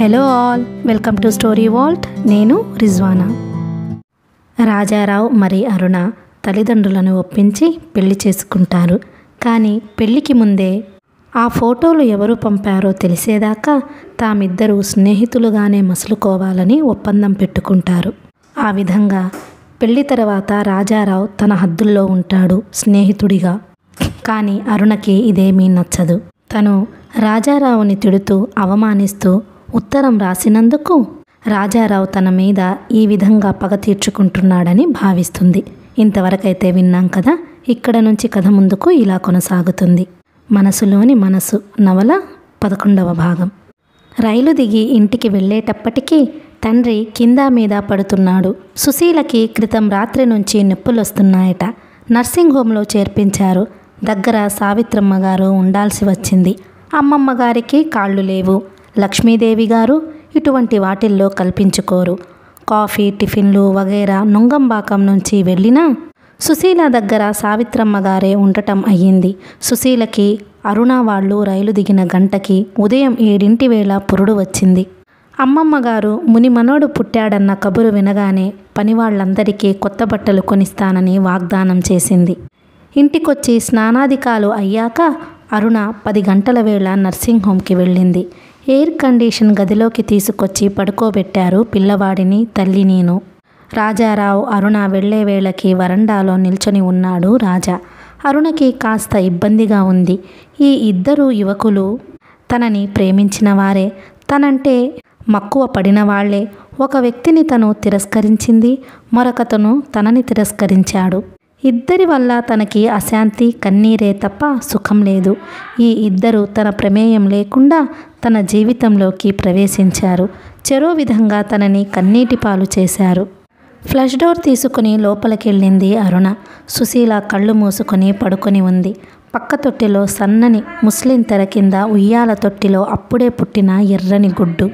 Hello all, welcome to story Walt. నేను రిజ్వానా. రాజారావు మరి అరుణ తల్లిదండ్రులను ఒప్పించి పెళ్లి చేసుకుంటారు. కానీ పెళ్లికి ముందే ఆ ఫోటోలు ఎవరు పంపారో తెలిసేదాకా తామిద్దరూ స్నేహితులుగానే మసులుకోవాలని ఒప్పందం పెట్టుకుంటారు. ఆ విధంగా పెళ్లి తర్వాత రాజారావు తన హద్దుల్లో ఉంటాడు స్నేహితుడిగా. కానీ అరుణకి ఇదేమీ నచ్చదు. తను రాజారావుని తిడుతూ అవమానిస్తూ ఉత్తరం రాసినందుకు రాజారావు తన మీద ఈ విధంగా పగ తీర్చుకుంటున్నాడని భావిస్తుంది. ఇంతవరకైతే విన్నాం కదా. ఇక్కడ నుంచి కథ ముందుకు ఇలా కొనసాగుతుంది. మనసులోని మనసు నవల 11వ భాగం. రైలు దిగి ఇంటికి వెళ్ళేటప్పటికీ తండ్రి కింద మీద పడుతున్నాడు. సుశీలకి క్రితం రాత్రి నుంచి నొప్పులొస్తున్నాయట. నర్సింగ్ హోంలో చేర్పించారు. దగ్గర సావిత్రమ్మ గారు ఉండాల్సి వచ్చింది. అమ్మమ్మ గారికి కాళ్ళు లేవు. లక్ష్మీదేవి గారు ఇటువంటి వాటిల్లో కల్పించుకోరు. కాఫీ టిఫిన్లు వగైరా నుంగంబాకం నుంచి వెళ్ళినా సుశీల దగ్గర సావిత్రమ్మ గారే ఉండటం అయ్యింది. సుశీలకి అరుణ వాళ్ళు రైలు దిగిన గంటకి ఉదయం 7 వేళ పురుడు వచ్చింది. అమ్మమ్మ గారు ముని మనోడు పుట్టాడన్న కబురు వినగానే పనివాళ్లందరికీ కొత్త బట్టలు కొనిస్తానని వాగ్దానం చేసింది. ఇంటికొచ్చి స్నానాధికాలు అయ్యాక అరుణ 10 గంటల వేళ నర్సింగ్ హోంకి వెళ్ళింది. ఎయిర్ కండిషన్ గదిలోకి తీసుకొచ్చి పడుకోబెట్టారు పిల్లవాడిని, తల్లినీను. రాజారావు అరుణ వెళ్లే వేళకి వరండాలో నిల్చొని ఉన్నాడు రాజా. అరుణకి కాస్త ఇబ్బందిగా ఉంది. ఈ ఇద్దరు యువకులు తనని ప్రేమించిన వారే, తనంటే మక్కువ పడిన వాళ్లే. ఒక వ్యక్తిని తను తిరస్కరించింది, మరొకతను తనని తిరస్కరించాడు. ఇద్దరి వల్ల తనకి అశాంతి, కన్నీరే తప్ప సుఖం లేదు. ఈ ఇద్దరు తన ప్రమేయం లేకుండా తన జీవితంలోకి ప్రవేశించారు. చెరో విధంగా తనని కన్నీటి పాలు చేశారు. ఫ్లష్ డోర్ తీసుకుని లోపలికెళ్ళింది అరుణ. సుశీల కళ్ళు మూసుకొని పడుకొని ఉంది. పక్క తొట్టిలో సన్నని ముస్లిం తెర కింద ఉయ్యాల తొట్టిలో అప్పుడే పుట్టిన ఎర్రని గుడ్డు.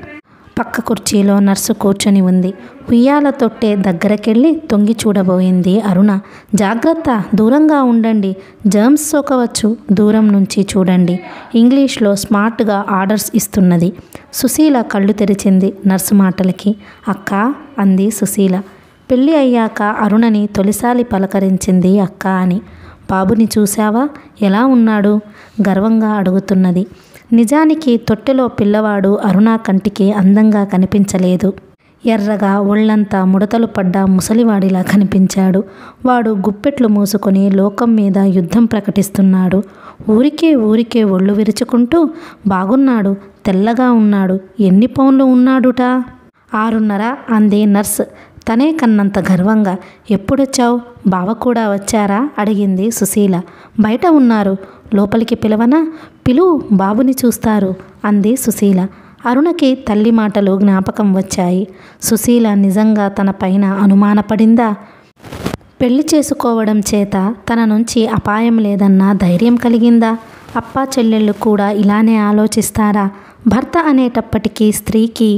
పక్క కుర్చీలో నర్సు కూర్చొని ఉంది. ఉయ్యాల తొట్టే దగ్గరకెళ్ళి తొంగి చూడబోయింది అరుణ. జాగ్రత్త, దూరంగా ఉండండి, జర్మ్స్ సోకవచ్చు, దూరం నుంచి చూడండి. ఇంగ్లీష్లో స్మార్ట్గా ఆర్డర్స్ ఇస్తున్నది. సుశీల కళ్ళు తెరిచింది నర్సు మాటలకి. అక్క అంది సుశీల. పెళ్ళి అయ్యాక అరుణని తొలిసారి పలకరించింది అక్క అని. బాబుని చూశావా, ఎలా ఉన్నాడు? గర్వంగా అడుగుతున్నది. నిజానికి తొట్టెలో పిల్లవాడు అరుణ కంటికి అందంగా కనిపించలేదు. ఎర్రగా ఒళ్ళంతా ముడతలు పడ్డ ముసలివాడిలా కనిపించాడు. వాడు గుప్పెట్లు మూసుకొని లోకం మీద యుద్ధం ప్రకటిస్తున్నాడు. ఊరికే ఒళ్ళు విరుచుకుంటూ బాగున్నాడు, తెల్లగా ఉన్నాడు, ఎన్ని పౌన్లు ఉన్నాడుట? 6.5 అంది నర్స్ తనే కన్నంత గర్వంగా. ఎప్పుడొచ్చావు? బావ కూడా వచ్చారా? అడిగింది సుశీల. బయట ఉన్నారు, లోపలికి పిలవనా? పిలువు, బాబుని చూస్తారు అంది సుశీల. అరుణకి తల్లి మాటలు జ్ఞాపకం వచ్చాయి. సుశీల నిజంగా తన పైన అనుమానపడిందా? పెళ్లి చేసుకోవడం చేత తన నుంచి అపాయం లేదన్న ధైర్యం కలిగిందా? అప్పా చెల్లెళ్ళు కూడా ఇలానే ఆలోచిస్తారా? భర్త అనేటప్పటికీ స్త్రీకి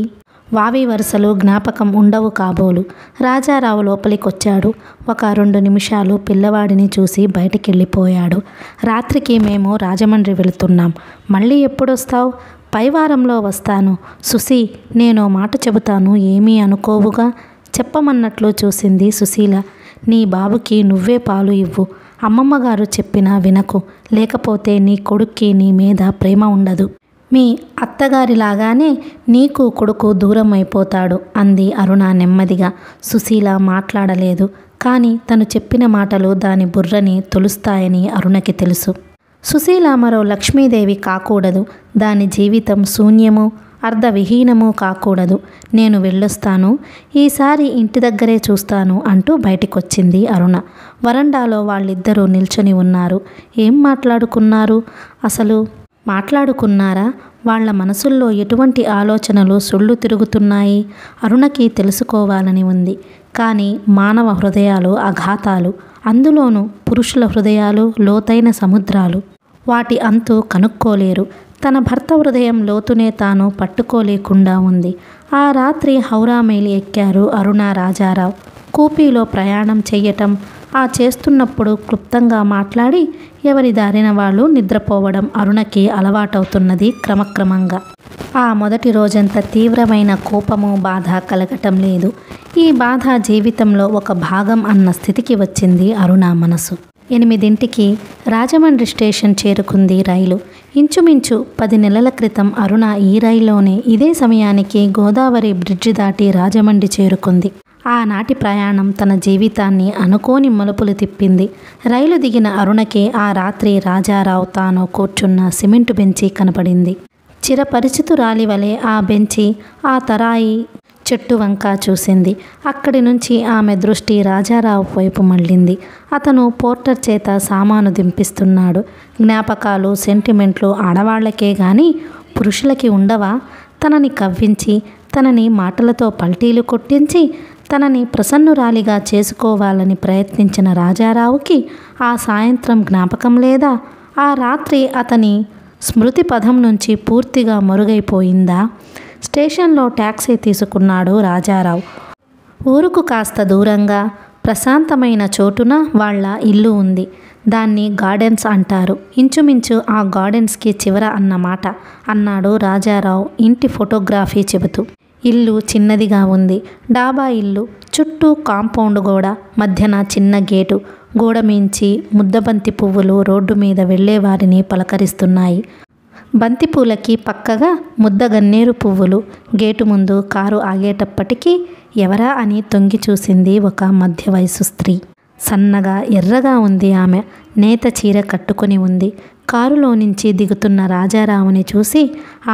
వావి వరుసలు జ్ఞాపకం ఉండవు కాబోలు. రాజారావు లోపలికొచ్చాడు. ఒక 2 నిమిషాలు పిల్లవాడిని చూసి బయటికెళ్ళిపోయాడు. రాత్రికి మేము రాజమండ్రి వెళుతున్నాం. మళ్ళీ ఎప్పుడొస్తావు? పై వారంలో వస్తాను. సుశీ, నేనో మాట చెబుతాను, ఏమీ అనుకోవుగా? చెప్పమన్నట్లు చూసింది సుశీల. నీ బాబుకి నువ్వే పాలు ఇవ్వు. అమ్మమ్మగారు చెప్పినా వినకు, లేకపోతే నీ కొడుక్కి నీ మీద ప్రేమ ఉండదు. మీ అత్తగారిలాగానే నీకు కొడుకు దూరం అయిపోతాడు అంది అరుణ నెమ్మదిగా. సుశీల మాట్లాడలేదు. కానీ తను చెప్పిన మాటలు దాని బుర్రని తొలుస్తాయని అరుణకి తెలుసు. సుశీల మరో లక్ష్మీదేవి కాకూడదు. దాని జీవితం శూన్యము, అర్ధవిహీనము కాకూడదు. నేను వెళ్ళొస్తాను, ఈసారి ఇంటి దగ్గరే చూస్తాను అంటూ బయటికొచ్చింది అరుణ. వరండాలో వాళ్ళిద్దరూ నిల్చొని ఉన్నారు. ఏం మాట్లాడుకున్నారు? అసలు మాట్లాడుకున్నారా? వాళ్ల మనసుల్లో ఎటువంటి ఆలోచనలు సుళ్ళు తిరుగుతున్నాయి? అరుణకి తెలుసుకోవాలని ఉంది. కానీ మానవ హృదయాలు అఘాతాలు, అందులోనూ పురుషుల హృదయాలు లోతైన సముద్రాలు. వాటి అంతు కనుక్కోలేరు. తన భర్త హృదయం లోతునే తాను పట్టుకోలేకుండా ఉంది. ఆ రాత్రి హౌరా మెయిల్ ఎక్కారు అరుణ రాజారావు. కూపీలో ప్రయాణం చెయ్యటం, ఆ చేస్తున్నప్పుడు క్లుప్తంగా మాట్లాడి ఎవరి దారిన వాళ్ళు నిద్రపోవడం అరుణకి అలవాటవుతున్నది క్రమక్రమంగా. ఆ మొదటి రోజంత తీవ్రమైన కోపము, బాధ కలగటం లేదు. ఈ బాధ జీవితంలో ఒక భాగం అన్న స్థితికి వచ్చింది అరుణ మనసు. 8ంటికి రాజమండ్రి స్టేషన్ చేరుకుంది రైలు. ఇంచుమించు 10 నెలల క్రితం అరుణ ఈ రైల్లోనే ఇదే సమయానికి గోదావరి బ్రిడ్జి దాటి రాజమండ్రి చేరుకుంది. ఆనాటి ప్రయాణం తన జీవితాన్ని అనుకోని మలుపులు తిప్పింది. రైలు దిగిన అరుణకి ఆ రాత్రి రాజారావు తాను కూర్చున్న సిమెంటు బెంచి కనపడింది. చిరపరిచితురాలి వలె ఆ బెంచి, ఆ తరాయి చెట్టు వంక చూసింది. అక్కడి నుంచి ఆమె దృష్టి రాజారావు వైపు మళ్ళింది. అతను పోర్టర్ చేత సామాను దింపిస్తున్నాడు. జ్ఞాపకాలు, సెంటిమెంట్లు ఆడవాళ్లకే గాని పురుషులకి ఉండవా? తనని కవ్వించి, తనని మాటలతో పల్టీలు కొట్టించి, తనని ప్రసన్నురాలిగా చేసుకోవాలని ప్రయత్నించిన రాజారావుకి ఆ సాయంత్రం జ్ఞాపకం లేదా? ఆ రాత్రి అతని స్మృతి పథం నుంచి పూర్తిగా మరుగైపోయిందా? స్టేషన్లో ట్యాక్సీ తీసుకున్నాడు రాజారావు. ఊరుకు కాస్త దూరంగా ప్రశాంతమైన చోటున వాళ్ళ ఇల్లు ఉంది. దాన్ని గార్డెన్స్ అంటారు. ఇంచుమించు ఆ గార్డెన్స్కి చివర అన్నమాట అన్నాడు రాజారావు ఇంటి ఫోటోగ్రఫీ చెబుతూ. ఇల్లు చిన్నదిగా ఉంది. డాబా ఇల్లు. చుట్టూ కాంపౌండ్ గోడ, మధ్యన చిన్న గేటు. గోడ మించి ముద్దబంతి పువ్వులు రోడ్డు మీద వెళ్ళేవారిని పలకరిస్తున్నాయి. బంతిపూలకి పక్కగా ముద్ద గన్నేరు పువ్వులు. గేటు ముందు కారు ఆగేటప్పటికీ ఎవరా అని తొంగి చూసింది ఒక మధ్య వయసు స్త్రీ. సన్నగా ఎర్రగా ఉంది ఆమె. నేత చీర కట్టుకుని ఉంది. కారులో నుంచి దిగుతున్న రాజారావుని చూసి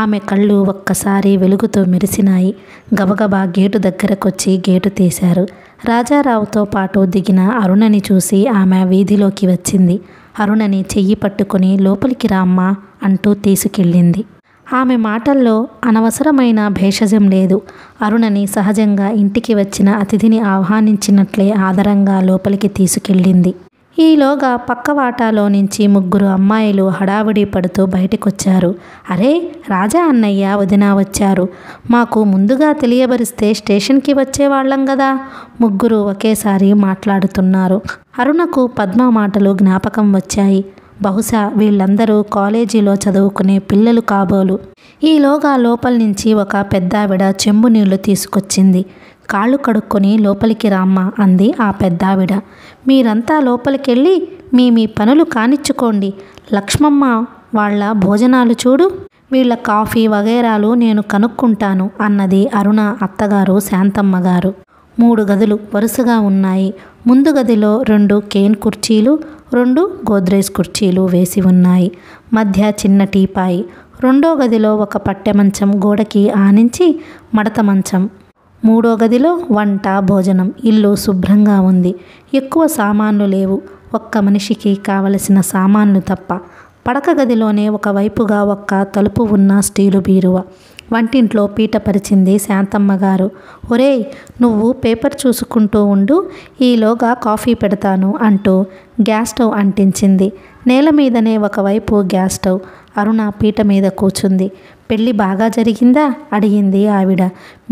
ఆమె కళ్ళు ఒక్కసారి వెలుగుతో మెరిసినాయి. గబగబా గేటు దగ్గరకొచ్చి గేటు తీశారు. రాజారావుతో పాటు దిగిన అరుణని చూసి ఆమె వీధిలోకి వచ్చింది. అరుణని చెయ్యి పట్టుకుని లోపలికి రామ్మా అంటూ తీసుకెళ్ళింది. ఆమె మాటల్లో అనవసరమైన భేషజం లేదు. అరుణని సహజంగా ఇంటికి వచ్చిన అతిథిని ఆహ్వానించినట్లే ఆదరంగా లోపలికి తీసుకెళ్ళింది. ఈలోగా పక్క వాటాలో నుంచి 3 అమ్మాయిలు హడావిడి పడుతూ బయటకొచ్చారు. అరే, రాజా అన్నయ్య, వదిన వచ్చారు. మాకు ముందుగా తెలియబరిస్తే స్టేషన్కి వచ్చేవాళ్ళం గదా. 3 ఒకేసారి మాట్లాడుతున్నారు. అరుణకు పద్మ మాటలు జ్ఞాపకం వచ్చాయి. బహుశా వీళ్ళందరూ కాలేజీలో చదువుకునే పిల్లలు కాబోలు. ఈలోగా లోపల నుంచి ఒక పెద్దావిడ చెంబు నీళ్లు తీసుకొచ్చింది. కాళ్ళు కడుక్కొని లోపలికి రామ్మా అంది ఆ పెద్దావిడ. మీరంతా లోపలికెళ్ళి మీ పనులు కానిచ్చుకోండి. లక్ష్మమ్మ వాళ్ళ భోజనాలు చూడు. వీళ్ళ కాఫీ వగైరాలు నేను కనుక్కుంటాను అన్నది అరుణ అత్తగారు శాంతమ్మ గారు. 3 గదులు వరుసగా ఉన్నాయి. ముందు గదిలో 2 కేన్ కుర్చీలు, 2 గోద్రేజ్ కుర్చీలు వేసి ఉన్నాయి. మధ్య చిన్న టీపాయి. రెండో గదిలో ఒక పట్టె మంచం గోడకి ఆనించి మడత మంచం. 3వ గదిలో వంట, భోజనం. ఇల్లు శుభ్రంగా ఉంది. ఎక్కువ సామాన్లు లేవు. ఒక్క మనిషికి కావలసిన సామాన్లు తప్ప. పడక గదిలోనే ఒకవైపుగా ఒక్క తలుపు ఉన్న స్టీలు బీరువా. వంటింట్లో పీట పరిచింది శాంతమ్మ గారు. ఒరేయ్, నువ్వు పేపర్ చూసుకుంటూ ఉండు, ఈలోగా కాఫీ పెడతాను అంటూ గ్యాస్ స్టవ్ అంటించింది. నేల మీదనే ఒకవైపు గ్యాస్ స్టవ్. అరుణ పీట మీద కూర్చుంది. పెళ్ళి బాగా జరిగిందా అడిగింది ఆవిడ.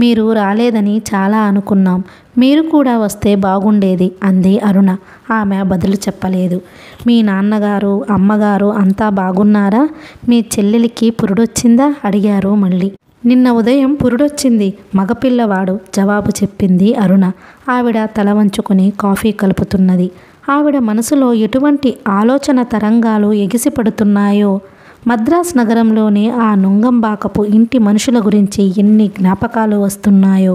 మీరు రాలేదని చాలా అనుకున్నాం. మీరు కూడా వస్తే బాగుండేది అంది అరుణ. ఆమె బదులు చెప్పలేదు. మీ నాన్నగారు, అమ్మగారు అంతా బాగున్నారా? మీ చెల్లెలికి పురుడొచ్చిందా అడిగారు మళ్ళీ. నిన్న ఉదయం పురుడొచ్చింది, మగపిల్లవాడు జవాబు చెప్పింది అరుణ. ఆవిడ తల వంచుకొని కాఫీ కలుపుతున్నది. ఆవిడ మనసులో ఎటువంటి ఆలోచన తరంగాలు ఎగిసిపడుతున్నాయో. మద్రాస్ నగరంలోని ఆ నుంగంబాకపు ఇంటి మనుషుల గురించి ఎన్ని జ్ఞాపకాలు వస్తున్నాయో.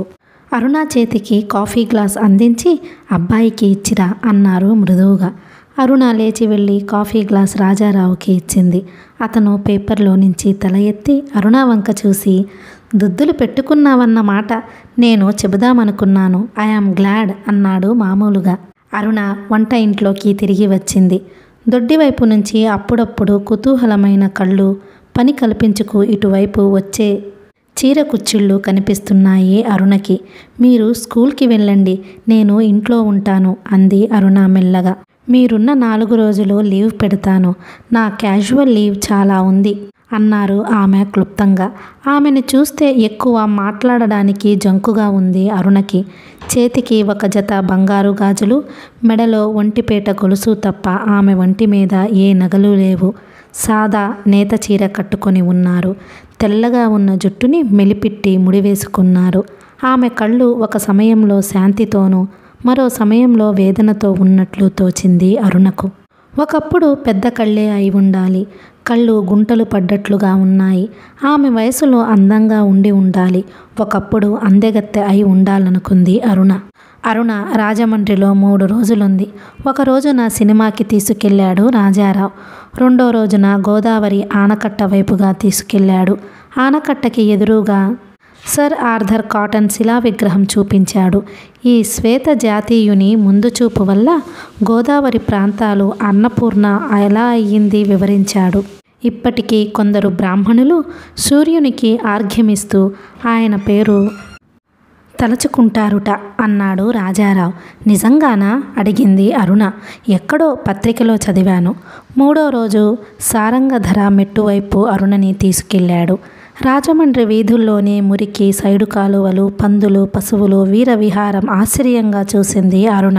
అరుణ చేతికి కాఫీ గ్లాస్ అందించి అబ్బాయికి ఇచ్చిరా అన్నారు మృదువుగా. అరుణ లేచి వెళ్ళి కాఫీ గ్లాస్ రాజారావుకి ఇచ్చింది. అతను పేపర్లో నుంచి తల ఎత్తి అరుణ వంక చూసి, దుద్దులు పెట్టుకున్నావన్నమాట. నేను చెబుదామనుకున్నాను. ఐఆమ్ గ్లాడ్ అన్నాడు మామూలుగా. అరుణ వంట ఇంట్లోకి తిరిగి వచ్చింది. దొడ్డివైపు నుంచి అప్పుడప్పుడు కుతూహలమైన కళ్ళు పని కల్పించుకు ఇటువైపు వచ్చే చీర కుచ్చిళ్ళు కనిపిస్తున్నాయి అరుణకి. మీరు స్కూల్కి వెళ్ళండి, నేను ఇంట్లో ఉంటాను అంది అరుణ మెల్లగా. మీరున్న 4 రోజులు లీవ్ పెడతాను. నా క్యాజువల్ లీవ్ చాలా ఉంది. అన్నారు ఆమె క్లుప్తంగా. ఆమెను చూస్తే ఎక్కువ మాట్లాడడానికి జంకుగా ఉంది అరుణకి. చేతికి ఒక జత బంగారు గాజులు, మెడలో ఒంటిపేట గొలుసు తప్ప ఆమె ఒంటి మీద ఏ నగలు లేవు. సాదా నేత చీర కట్టుకొని ఉన్నారు. తెల్లగా ఉన్న జుట్టుని మెలిపిట్టి ముడివేసుకున్నారు. ఆమె కళ్ళు ఒక సమయంలో శాంతితోనూ మరో సమయంలో వేదనతో ఉన్నట్లు తోచింది అరుణకు. ఒకప్పుడు పెద్ద కళ్ళే అయి ఉండాలి. కళ్ళు గుంటలు పడ్డట్లుగా ఉన్నాయి. ఆమె వయసులో అందంగా ఉండి ఉండాలి. ఒకప్పుడు అందెగత్తె అయి ఉండాలనుకుంది అరుణ. రాజమండ్రిలో 3 రోజులుంది. ఒక రోజున సినిమాకి తీసుకెళ్లాడు రాజారావు. రెండో రోజున గోదావరి ఆనకట్ట వైపుగా తీసుకెళ్లాడు. ఆనకట్టకి ఎదురుగా సర్ ఆర్థర్ కాటన్ శిలా విగ్రహం చూపించాడు. ఈ శ్వేత జాతీయుని ముందు చూపు వల్ల గోదావరి ప్రాంతాలు అన్నపూర్ణ ఎలా అయ్యింది వివరించాడు. ఇప్పటికీ కొందరు బ్రాహ్మణులు సూర్యునికి ఆర్ఘ్యమిస్తూ ఆయన పేరు తలుచుకుంటారుట అన్నాడు రాజారావు. నిజంగానా? అడిగింది అరుణ. ఎక్కడో పత్రికలో చదివాను. 3వ రోజు సారంగధర మెట్టువైపు అరుణని తీసుకెళ్లాడు. రాజమండ్రి వీధుల్లోని మురికి, సైడు కాలువలు, పందులు, పశువులు, వీరవిహారం ఆశ్చర్యంగా చూసింది అరుణ.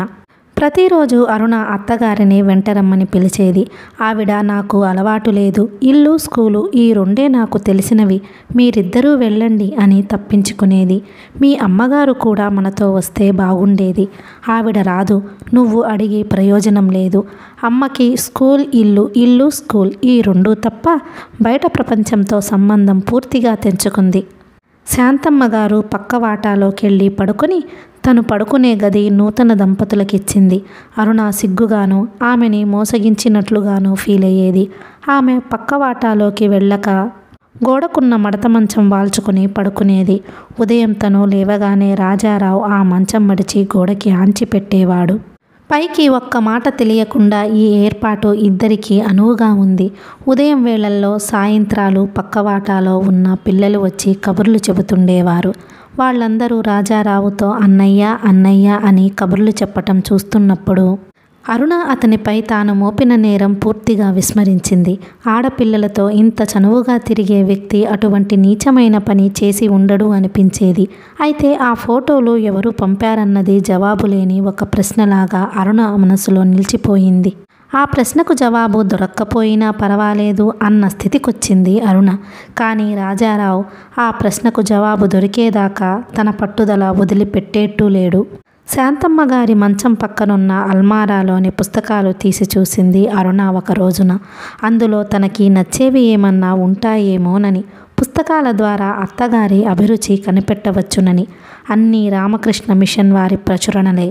ప్రతిరోజు అరుణ అత్తగారిని వెంటరమ్మని పిలిచేది. ఆవిడ నాకు అలవాటు లేదు, ఇల్లు స్కూలు ఈ రెండే నాకు తెలిసినవి, మీరిద్దరూ వెళ్ళండి అని తప్పించుకునేది. మీ అమ్మగారు కూడా మనతో వస్తే బాగుండేది. ఆవిడ రాదు. నువ్వు అడిగి ప్రయోజనం లేదు. అమ్మకి స్కూల్ ఇల్లు, ఇల్లు స్కూల్ ఈ రెండూ తప్ప బయట ప్రపంచంతో సంబంధం పూర్తిగా తెంచుకుంది. శాంతమ్మ గారు పక్క వాటాలోకెళ్ళి పడుకొని తను పడుకునే గది నూతన దంపతులకిచ్చింది. అరుణ సిగ్గుగాను ఆమెని మోసగించినట్లుగాను ఫీల్ అయ్యేది. ఆమె పక్క వాటాలోకి వెళ్ళక గోడకున్న మడత మంచం వాల్చుకొని పడుకునేది. ఉదయం తను లేవగానే రాజారావు ఆ మంచం మడిచి గోడకి ఆంచి పెట్టేవాడు. పైకి ఒక్క మాట తెలియకుండా ఈ ఏర్పాటు ఇద్దరికీ అనువుగా ఉంది. ఉదయం వేళల్లో సాయంత్రాలు పక్కవాటాలో ఉన్న పిల్లలు వచ్చి కబుర్లు చెబుతుండేవారు. వాళ్ళందరూ రాజారావుతో అన్నయ్య అన్నయ్య అని కబుర్లు చెప్పటం చూస్తున్నప్పుడు అరుణ అతనిపై తాను మోపిన నేరం పూర్తిగా విస్మరించింది. ఆడపిల్లలతో ఇంత చనువుగా తిరిగే వ్యక్తి అటువంటి నీచమైన పని చేసి ఉండడు అనిపించేది. అయితే ఆ ఫోటోలు ఎవరు పంపారన్నది జవాబు లేని ఒక ప్రశ్నలాగా అరుణ మనసులో నిలిచిపోయింది. ఆ ప్రశ్నకు జవాబు దొరక్కపోయినా పర్వాలేదు అన్న స్థితికొచ్చింది అరుణ. కానీ రాజారావు ఆ ప్రశ్నకు జవాబు దొరికేదాకా తన పట్టుదల వదిలిపెట్టేట్టు లేడు. శాంతమ్మ గారి మంచం పక్కనున్న అల్మారాలోని పుస్తకాలు తీసి చూసింది అరుణ ఒక రోజున. అందులో తనకి నచ్చేవి ఏమన్నా ఉంటాయేమోనని, పుస్తకాల ద్వారా అత్తగారి అభిరుచి కనిపెట్టవచ్చునని. అన్నీ రామకృష్ణ మిషన్ వారి ప్రచురణలే.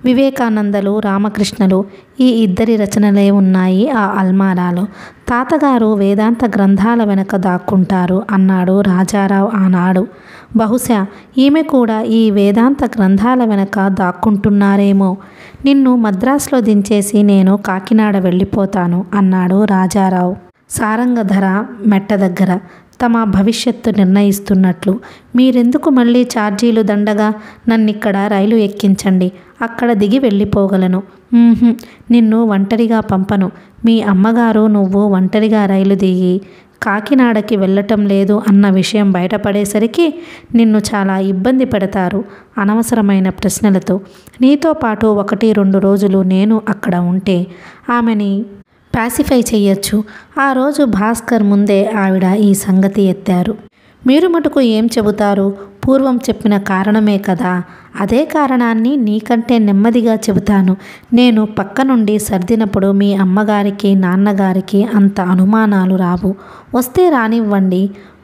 వివేకానందలు, రామకృష్ణలు ఈ ఇద్దరి రచనలే ఉన్నాయి ఆ అల్మారాలో. తాతగారు వేదాంత గ్రంథాల వెనక దాక్కుంటారు అన్నాడు రాజారావు ఆనాడు. బహుశా ఈమె కూడా ఈ వేదాంత గ్రంథాల వెనక దాక్కుంటున్నారేమో. నిన్ను మద్రాసులో దించేసి నేను కాకినాడ వెళ్ళిపోతాను అన్నాడు రాజారావు సారంగధర మెట్ట దగ్గర తమ భవిష్యత్తు నిర్ణయిస్తున్నట్లు. మీరెందుకు మళ్ళీ ఛార్జీలు దండగా? నన్నిక్కడ రైలు ఎక్కించండి, అక్కడ దిగి వెళ్ళిపోగలను. నిన్ను ఒంటరిగా పంపను. మీ అమ్మగారు నువ్వు ఒంటరిగా రైలు దిగి కాకినాడకి వెళ్ళటం లేదు అన్న విషయం బయటపడేసరికి నిన్ను చాలా ఇబ్బంది పెడతారు అనవసరమైన ప్రశ్నలతో. నీతో పాటు 1-2 రోజులు నేను అక్కడ ఉంటే ఆమెని పాసిఫై చెయ్యొచ్చు. ఆ రోజు భాస్కర్ ముందే ఆవిడ ఈ సంగతి ఎత్తారు. మీరు మటుకు ఏం చెబుతారు? పూర్వం చెప్పిన కారణమే కదా. అదే కారణాన్ని నీకంటే నెమ్మదిగా చెబుతాను. నేను పక్క నుండి సర్దినప్పుడు మీ అమ్మగారికి నాన్నగారికి అంత అనుమానాలు రావు. వస్తే రానివ్వండి.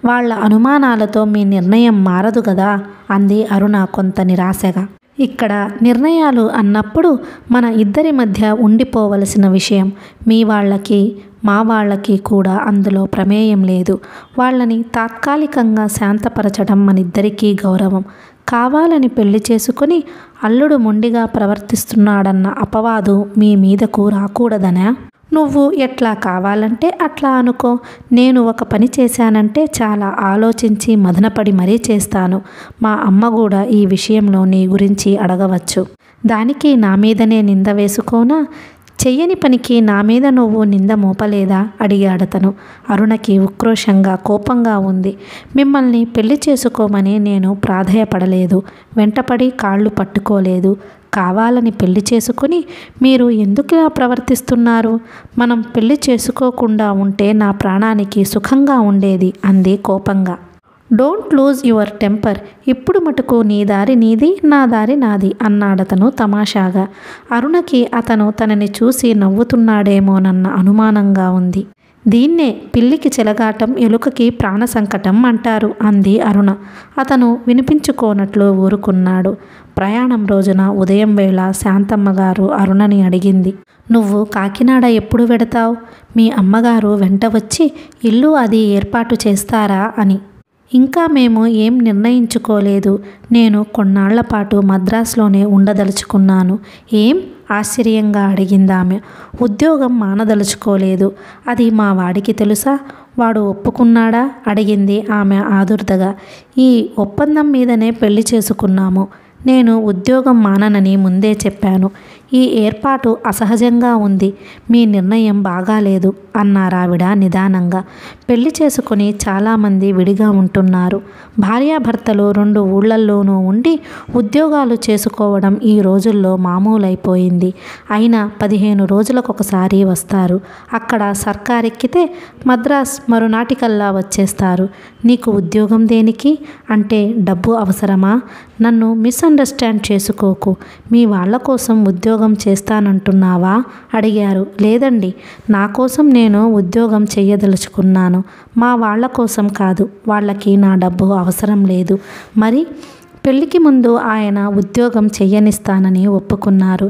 వాళ్ళ అనుమానాలతో మీ నిర్ణయం మారదు కదా అంది అరుణ కొంత నిరాశగా. ఇక్కడ నిర్ణయాలు అన్నప్పుడు మన ఇద్దరి మధ్య ఉండిపోవలసిన విషయం. మీ వాళ్ళకి మా వాళ్ళకి కూడా అందులో ప్రమేయం లేదు. వాళ్ళని తాత్కాలికంగా శాంతపరచడం మనిద్దరికీ గౌరవం. కావాలని పెళ్లి చేసుకుని అల్లుడు మొండిగా ప్రవర్తిస్తున్నాడన్న అపవాదు మీ మీదకు రాకూడదనా? నువ్వు ఎట్లా కావాలంటే అట్లా అనుకో. నేను ఒక పని చేశానంటే చాలా ఆలోచించి మదనపడి మరీ చేస్తాను. మా అమ్మ కూడా ఈ విషయంలో నీ గురించి అడగవచ్చు. దానికి నా మీదనే నింద వేసుకోనా? చెయ్యని పనికి నా మీద నువ్వు నింద మోపలేదా అడిగాడతను. అరుణకి ఉక్రోషంగా కోపంగా ఉంది. మిమ్మల్ని పెళ్లి చేసుకోమని నేను ప్రాధేయపడలేదు, వెంటపడి కాళ్ళు పట్టుకోలేదు. కావాలని పెళ్లి చేసుకుని మీరు ఎందుకులా ప్రవర్తిస్తున్నారు? మనం పెళ్లి చేసుకోకుండా ఉంటే నా ప్రాణానికి సుఖంగా ఉండేది అంది కోపంగా. Don't lose your temper. ఇప్పుడు మటుకు నీ దారి నీది, నా దారి నాది అన్నాడతను తమాషాగా. అరుణకి అతను తనని చూసి నవ్వుతున్నాడేమోనన్న అనుమానంగా ఉంది. దీన్నే పిల్లికి చెలగాటం, ఎలుకకి ప్రాణ సంకటం అంటారు అంది అరుణ. అతను వినిపించుకోనట్లు ఊరుకున్నాడు. ప్రయాణం రోజున ఉదయం వేళ శాంతమ్మగారు అరుణని అడిగింది, నువ్వు కాకినాడ ఎప్పుడు వెడతావు? మీ అమ్మగారు వెంట వచ్చి ఇల్లు అది ఏర్పాటు చేస్తారా అని. ఇంకా మేము ఏం నిర్ణయించుకోలేదు. నేను కొన్నాళ్లపాటు మద్రాసులోనే ఉండదలుచుకున్నాను. ఏం? ఆశ్చర్యంగా అడిగిందామె. ఉద్యోగం మానదలుచుకోలేదు. అది మా వాడికి తెలుసా? వాడు ఒప్పుకున్నాడా అడిగింది ఆమె ఆదుర్దగా. ఈ ఒప్పందం మీదనే పెళ్లి చేసుకున్నాము. నేను ఉద్యోగం మాననని ముందే చెప్పాను. ఈ ఏర్పాటు అసహజంగా ఉంది. మీ నిర్ణయం బాగాలేదు అన్నారావిడ నిదానంగా. పెళ్లి చేసుకుని చాలామంది విడిగా ఉంటున్నారు. భార్యాభర్తలు 2 ఊళ్ళల్లోనూ ఉండి ఉద్యోగాలు చేసుకోవడం ఈ రోజుల్లో మామూలైపోయింది. అయినా 15 రోజులకొకసారి వస్తారు. అక్కడ సర్కారెక్కితే మద్రాస్ మరునాటికల్లా వచ్చేస్తారు. నీకు ఉద్యోగం దేనికి? అంటే డబ్బు అవసరమా? నన్ను మిస్అండర్స్టాండ్ చేసుకోకు. మీ వాళ్ళ కోసం ఉద్యోగం చేస్తానంటున్నావా అడిగారు. లేదండి, నా కోసం నేను ఉద్యోగం చెయ్యదలుచుకున్నాను. మా వాళ్ళ కోసం కాదు. వాళ్ళకి నా డబ్బు అవసరం లేదు. మరి పెళ్లికి ముందు ఆయన ఉద్యోగం చెయ్యనిస్తానని ఒప్పుకున్నారు.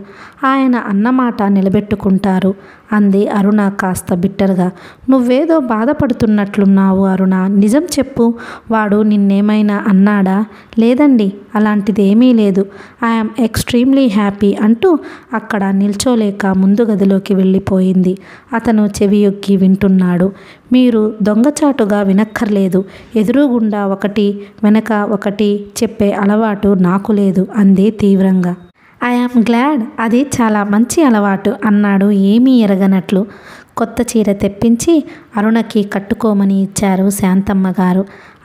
ఆయన అన్నమాట నిలబెట్టుకుంటారు అంది అరుణ కాస్త బిట్టర్గా. నువ్వేదో బాధపడుతున్నట్లున్నావు అరుణ, నిజం చెప్పు. వాడు నిన్నేమైనా అన్నాడా? లేదండి, అలాంటిదేమీ లేదు. ఐఎమ్ ఎక్స్ట్రీమ్లీ హ్యాపీ అంటూ అక్కడ నిల్చోలేక ముందు గదిలోకి వెళ్ళిపోయింది. అతను చెవియొగ్గి వింటున్నాడు. మీరు దొంగచాటుగా వినక్కర్లేదు. ఎదురుగుండా ఒకటి, వెనక ఒకటి చెప్పే అలవాటు నాకు లేదు అంది తీవ్రంగా. I am glad. అది చాలా మంచి అలవాటు అన్నాడు ఏమీ ఎరగనట్లు. కొత్త చీర తెప్పించి అరుణకి కట్టుకోమని ఇచ్చారు శాంతమ్మగారు.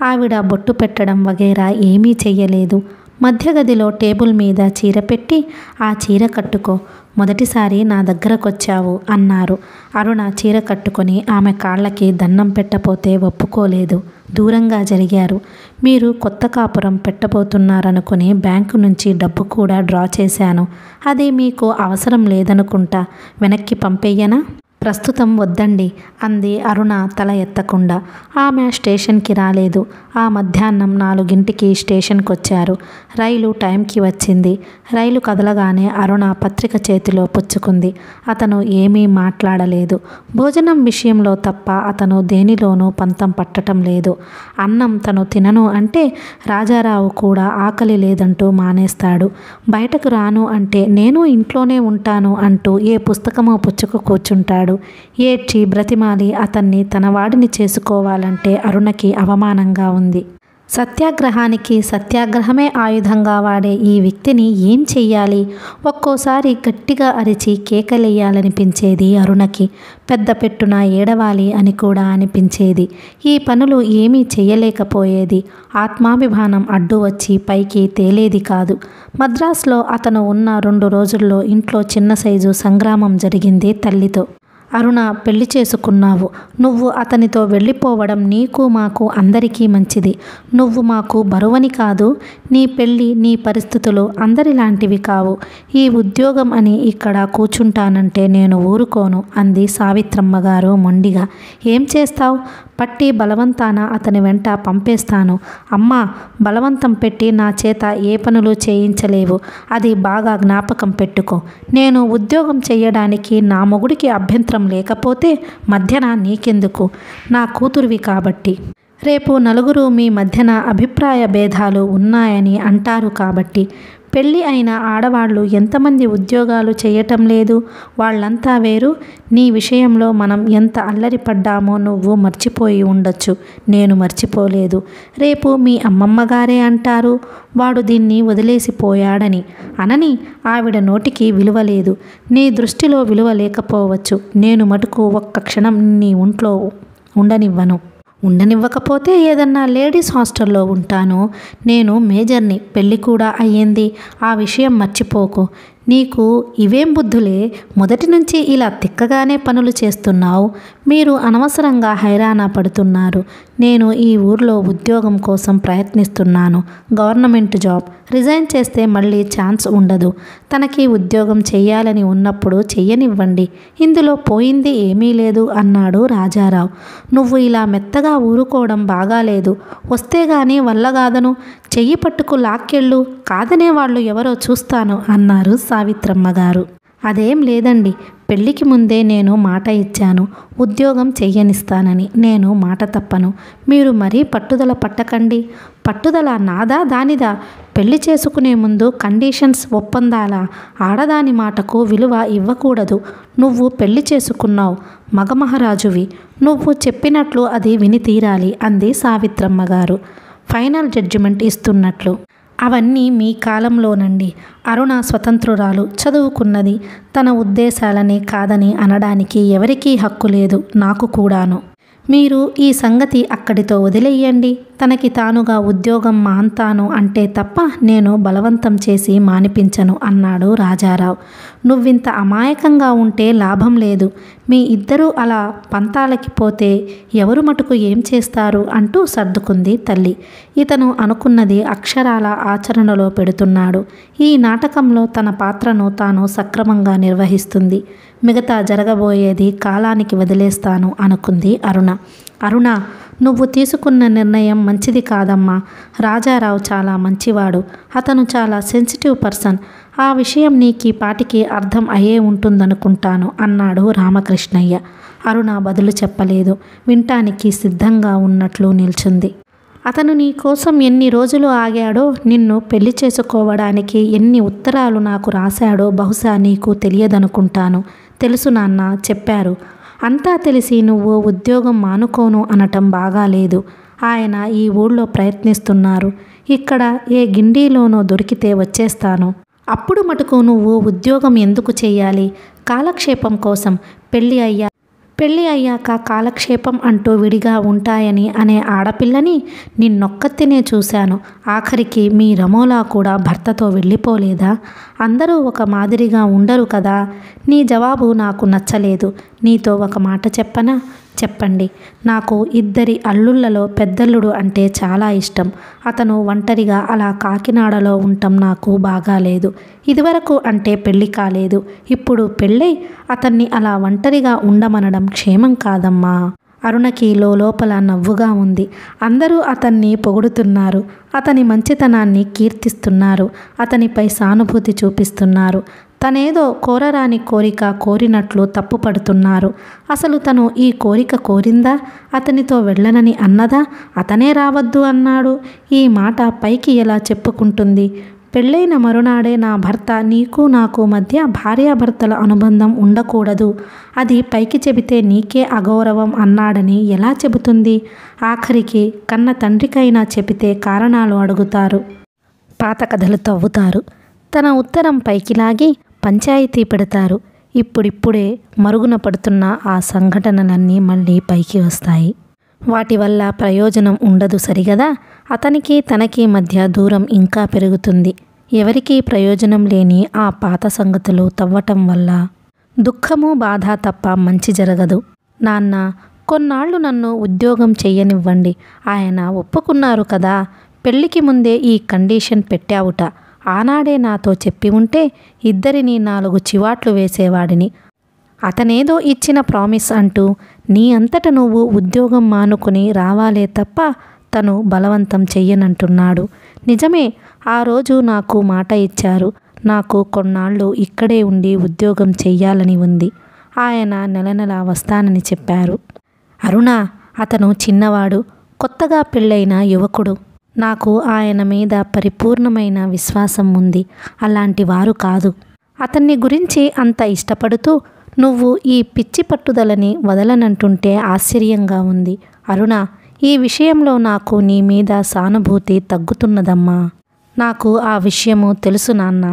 ఆవిడ బొట్టు పెట్టడం వగైరా ఏమీ చెయ్యలేదు. మధ్యగదిలో టేబుల్ మీద చీర పెట్టి, ఆ చీర కట్టుకో, మొదటిసారి నా దగ్గరకొచ్చావు అన్నారు. అరుణ చీర కట్టుకొని ఆమె కాళ్ళకి దండం పెట్టపోతే ఒప్పుకోలేదు. దూరంగా జరిగారు. మీరు కొత్త కాపురం పెట్టబోతున్నారనుకుని బ్యాంకు నుంచి డబ్బు కూడా డ్రా చేశాను. అది మీకు అవసరం లేదనుకుంటా. వెనక్కి పంపెయ్యనా? ప్రస్తుతం వద్దండి అంది అరుణ తల ఎత్తకుండా. ఆమె స్టేషన్కి రాలేదు. ఆ మధ్యాహ్నం 4ంటికి స్టేషన్కొచ్చారు. రైలు టైంకి వచ్చింది. రైలు కదలగానే అరుణ పత్రిక చేతిలో పుచ్చుకుంది. అతను ఏమీ మాట్లాడలేదు. భోజనం విషయంలో తప్ప అతను దేనిలోనూ పంతం పట్టడం లేదు. అన్నం తను తినను అంటే రాజారావు కూడా ఆకలి లేదంటూ మానేస్తాడు. బయటకు రాను అంటే నేను ఇంట్లోనే ఉంటాను అంటూ ఏ పుస్తకమో పుచ్చుకు కూర్చుంటాడు. ఏడ్చి బ్రతిమాలి అతన్ని తన వాడిని చేసుకోవాలంటే అరుణకి అవమానంగా ఉంది. సత్యాగ్రహానికి సత్యాగ్రహమే ఆయుధంగా వాడే ఈ వ్యక్తిని ఏం చెయ్యాలి? ఒక్కోసారి గట్టిగా అరిచి కేకలేయాలనిపించేది అరుణకి. పెద్ద పెట్టున ఏడవాలి అని కూడా అనిపించేది. ఈ పనులు ఏమీ చెయ్యలేకపోయేది. ఆత్మాభిమానం అడ్డు వచ్చి పైకి తేలేది కాదు. మద్రాసులో అతను ఉన్న 2 రోజుల్లో ఇంట్లో చిన్న సైజు సంగ్రామం జరిగింది తల్లితో. అరుణ, పెళ్లి చేసుకున్నావు. నువ్వు అతనితో వెళ్ళిపోవడం నీకు మాకు అందరికీ మంచిది. నువ్వు మాకు బరువని కాదు. నీ పెళ్ళి, నీ పరిస్థితులు అందరిలాంటివి కావు. ఈ ఉద్యోగం అని ఇక్కడ కూర్చుంటానంటే నేను ఊరుకోను అంది సావిత్రమ్మగారు మొండిగా. ఏం చేస్తావు? పట్టి బలవంతాన అతని వెంట పంపేస్తాను. అమ్మా, బలవంతం పెట్టి నా చేత ఏ పనులు చేయించలేవు. అది బాగా జ్ఞాపకం పెట్టుకో. నేను ఉద్యోగం చెయ్యడానికి నా మొగుడికి అభ్యంతరం లేకపోతే మధ్యన నీకెందుకు? నా కూతురివి కాబట్టి. రేపు నలుగురు మీ మధ్యన అభిప్రాయ భేదాలు ఉన్నాయని అంటారు కాబట్టి. పెళ్ళి అయిన ఆడవాళ్ళు ఎంతమంది ఉద్యోగాలు చేయటం లేదు? వాళ్ళంతా వేరు. నీ విషయంలో మనం ఎంత అల్లరి పడ్డామో నువ్వు మర్చిపోయి ఉండొచ్చు. నేను మర్చిపోలేదు. రేపు మీ అమ్మమ్మగారే అంటారు, వాడు దీన్ని వదిలేసిపోయాడని. అనని ఆవిడ నోటికి విలువ లేదు. నీ దృష్టిలో విలువ లేకపోవచ్చు. నేను మటుకు ఒక్క క్షణం నీ ఒంట్లో ఉండనివ్వకపోతే ఏదన్నా లేడీస్ హాస్టల్లో ఉంటాను. నేను మేజర్ని, పెళ్ళి కూడా అయ్యింది. ఆ విషయం మర్చిపోకు. నీకు ఇవేం బుద్ధులే? మొదటి నుంచి ఇలా తిక్కగానే పనులు చేస్తున్నావు. మీరు అనవసరంగా హైరాణ పడుతున్నారు. నేను ఈ ఊర్లో ఉద్యోగం కోసం ప్రయత్నిస్తున్నాను. Government job. రిజైన్ చేస్తే మళ్ళీ ఛాన్స్ ఉండదు. తనకి ఉద్యోగం చెయ్యాలని ఉన్నప్పుడు చెయ్యనివ్వండి. ఇందులో పోయింది ఏమీ లేదు అన్నాడు రాజారావు. నువ్వు ఇలా మెత్తగా ఊరుకోవడం బాగాలేదు. వస్తే గానీ వల్లగాదను. చెయ్యి పట్టుకు లాక్కెళ్ళు. కాదనే వాళ్ళు ఎవరో చూస్తాను అన్నారు సావిత్రమ్మ గారు. అదేం లేదండి. పెళ్ళికి ముందే నేను మాట ఇచ్చాను, ఉద్యోగం చెయ్యనిస్తానని. నేను మాట తప్పను. మీరు మరీ పట్టుదల పట్టకండి. పట్టుదల నాదా దానిదా? పెళ్లి చేసుకునే ముందు కండిషన్స్, ఒప్పందాల. ఆడదాని మాటకు విలువ ఇవ్వకూడదు. నువ్వు పెళ్లి చేసుకున్నావు, మగమహారాజువి. నువ్వు చెప్పినట్లు అది విని తీరాలి అంది సావిత్రమ్మ గారు ఫైనల్ జడ్జిమెంట్ ఇస్తున్నట్లు. అవన్నీ మీ కాలంలోనండి. అరుణ స్వతంత్రురాలు, చదువుకున్నది. తన ఉద్దేశాలని కాదని అనడానికి ఎవరికీ హక్కు లేదు, నాకు కూడాను. మీరు ఈ సంగతి అక్కడితో వదిలేయండి. తనకి తానుగా ఉద్యోగం మాన్తాను అంటే తప్ప నేను బలవంతం చేసి మానిపించను అన్నాడు రాజారావు. నువ్వింత అమాయకంగా ఉంటే లాభం లేదు. మీ ఇద్దరూ అలా పంతాలకి పోతే ఎవరు మటుకు ఏం చేస్తారు అంటూ సర్దుకుంది తల్లి. ఇతను అనుకున్నది అక్షరాల ఆచరణలో పెడుతున్నాడు. ఈ నాటకంలో తన పాత్రను తాను సక్రమంగా నిర్వహిస్తుంది. మిగతా జరగబోయేది కాలానికి వదిలేస్తాను అనుకుంది అరుణ. అరుణ, నువ్వు తీసుకున్న నిర్ణయం మంచిది కాదమ్మా. రాజారావు చాలా మంచివాడు. అతను చాలా సెన్సిటివ్ పర్సన్. ఆ విషయం నీకీ పాటికి అర్థం అయ్యే ఉంటుందనుకుంటాను అన్నాడు రామకృష్ణయ్య. అరుణ బదులు చెప్పలేదు. వినటానికి సిద్ధంగా ఉన్నట్లు నిల్చుంది. అతను నీ కోసం ఎన్ని రోజులు ఆగాడో, నిన్ను పెళ్లి చేసుకోవడానికి ఎన్ని ఉత్తరాలు నాకు రాశాడో బహుశా నీకు తెలియదనుకుంటాను. తెలుసు నాన్న, చెప్పారు. అంతా తెలిసి నువ్వు ఉద్యోగం మానుకోను అనటం బాగాలేదు. ఆయన ఈ ఊళ్ళో ప్రయత్నిస్తున్నారు. ఇక్కడ ఏ గిండిలోనో దొరికితే వచ్చేస్తాను. అప్పుడు మటుకు నువ్వు ఉద్యోగం ఎందుకు చెయ్యాలి? కాలక్షేపం కోసం. పెళ్ళి అయ్యాక కాలక్షేపం అంటూ విడిగా ఉంటాయని అనే ఆడపిల్లని నిన్నొక్కతినే చూశాను. ఆఖరికి మీ రమోలా కూడా భర్తతో వెళ్ళిపోలేదా? అందరూ ఒక మాదిరిగా ఉండరు కదా. నీ జవాబు నాకు నచ్చలేదు. నీతో ఒక మాట చెప్పనా? చెప్పండి. నాకు ఇద్దరి అల్లుళ్లలో పెద్దల్లుడు అంటే చాలా ఇష్టం. అతను ఒంటరిగా అలా కాకినాడలో ఉండటం నాకు బాగాలేదు. ఇదివరకు అంటే పెళ్ళి కాలేదు. ఇప్పుడు పెళ్ళై అతన్ని అలా ఒంటరిగా ఉండమనడం క్షేమం కాదమ్మా. అరుణకి లోపల నవ్వుగా ఉంది. అందరూ అతన్ని పొగుడుతున్నారు. అతని మంచితనాన్ని కీర్తిస్తున్నారు. అతనిపై సానుభూతి చూపిస్తున్నారు. తనేదో కోరరాని కోరిక కోరినట్లు తప్పుపడుతున్నారు. అసలు తను ఈ కోరిక కోరిందా? అతనితో వెళ్ళనని అన్నదా? అతనే రావద్దు అన్నాడు. ఈ మాట పైకి ఎలా చెప్పుకుంటుంది? పెళ్ళైన మరునాడే నా భర్త నీకు నాకు మధ్య భార్యాభర్తల అనుబంధం ఉండకూడదు, అది పైకి చెబితే నీకే అగౌరవం అన్నాడని ఎలా చెబుతుంది? ఆఖరికి కన్న తండ్రికైనా చెబితే కారణాలు అడుగుతారు, పాత కథలు తవ్వుతారు. తన ఉత్తరం పైకి లాగి పంచాయతీ పెడతారు. ఇప్పుడిప్పుడే మరుగున పడుతున్న ఆ సంఘటనలన్నీ మళ్ళీ పైకి వస్తాయి. వాటి వల్ల ప్రయోజనం ఉండదు సరిగదా. అతనికి తనకి మధ్య దూరం ఇంకా పెరుగుతుంది. ఎవరికీ ప్రయోజనం లేని ఆ పాత సంగతులు తవ్వటం వల్ల దుఃఖము బాధ తప్ప మంచి జరగదు. నాన్న, కొన్నాళ్ళు నన్ను ఉద్యోగం చెయ్యనివ్వండి. ఆయన ఒప్పుకున్నారు కదా. పెళ్ళికి ముందే ఈ కండిషన్ పెట్టావుట. ఆనాడే నాతో చెప్పి ఉంటే ఇద్దరిని 4 చివాట్లు వేసేవాడిని. అతనేదో ఇచ్చిన ప్రామిస్ అంటూ నీ అంతట నువ్వు ఉద్యోగం మానుకుని రావాలే తప్ప తను బలవంతం చెయ్యనంటున్నాడు. నిజమే, ఆ రోజు నాకు మాట ఇచ్చారు. నాకు కొన్నాళ్ళు ఇక్కడే ఉండి ఉద్యోగం చెయ్యాలని ఉంది. ఆయన నెల వస్తానని చెప్పారు. అరుణ, అతను చిన్నవాడు, కొత్తగా పెళ్ళైన యువకుడు. నాకు ఆయన మీద పరిపూర్ణమైన విశ్వాసం ఉంది. అలాంటి వారు కాదు. అతన్ని గురించి అంత ఇష్టపడుతూ నువ్వు ఈ పిచ్చి పట్టుదలని వదలనంటుంటే ఆశ్చర్యంగా ఉంది. అరుణ, ఈ విషయంలో నాకు నీ మీద సానుభూతి తగ్గుతున్నదమ్మా. నాకు ఆ విషయము తెలుసు నాన్న.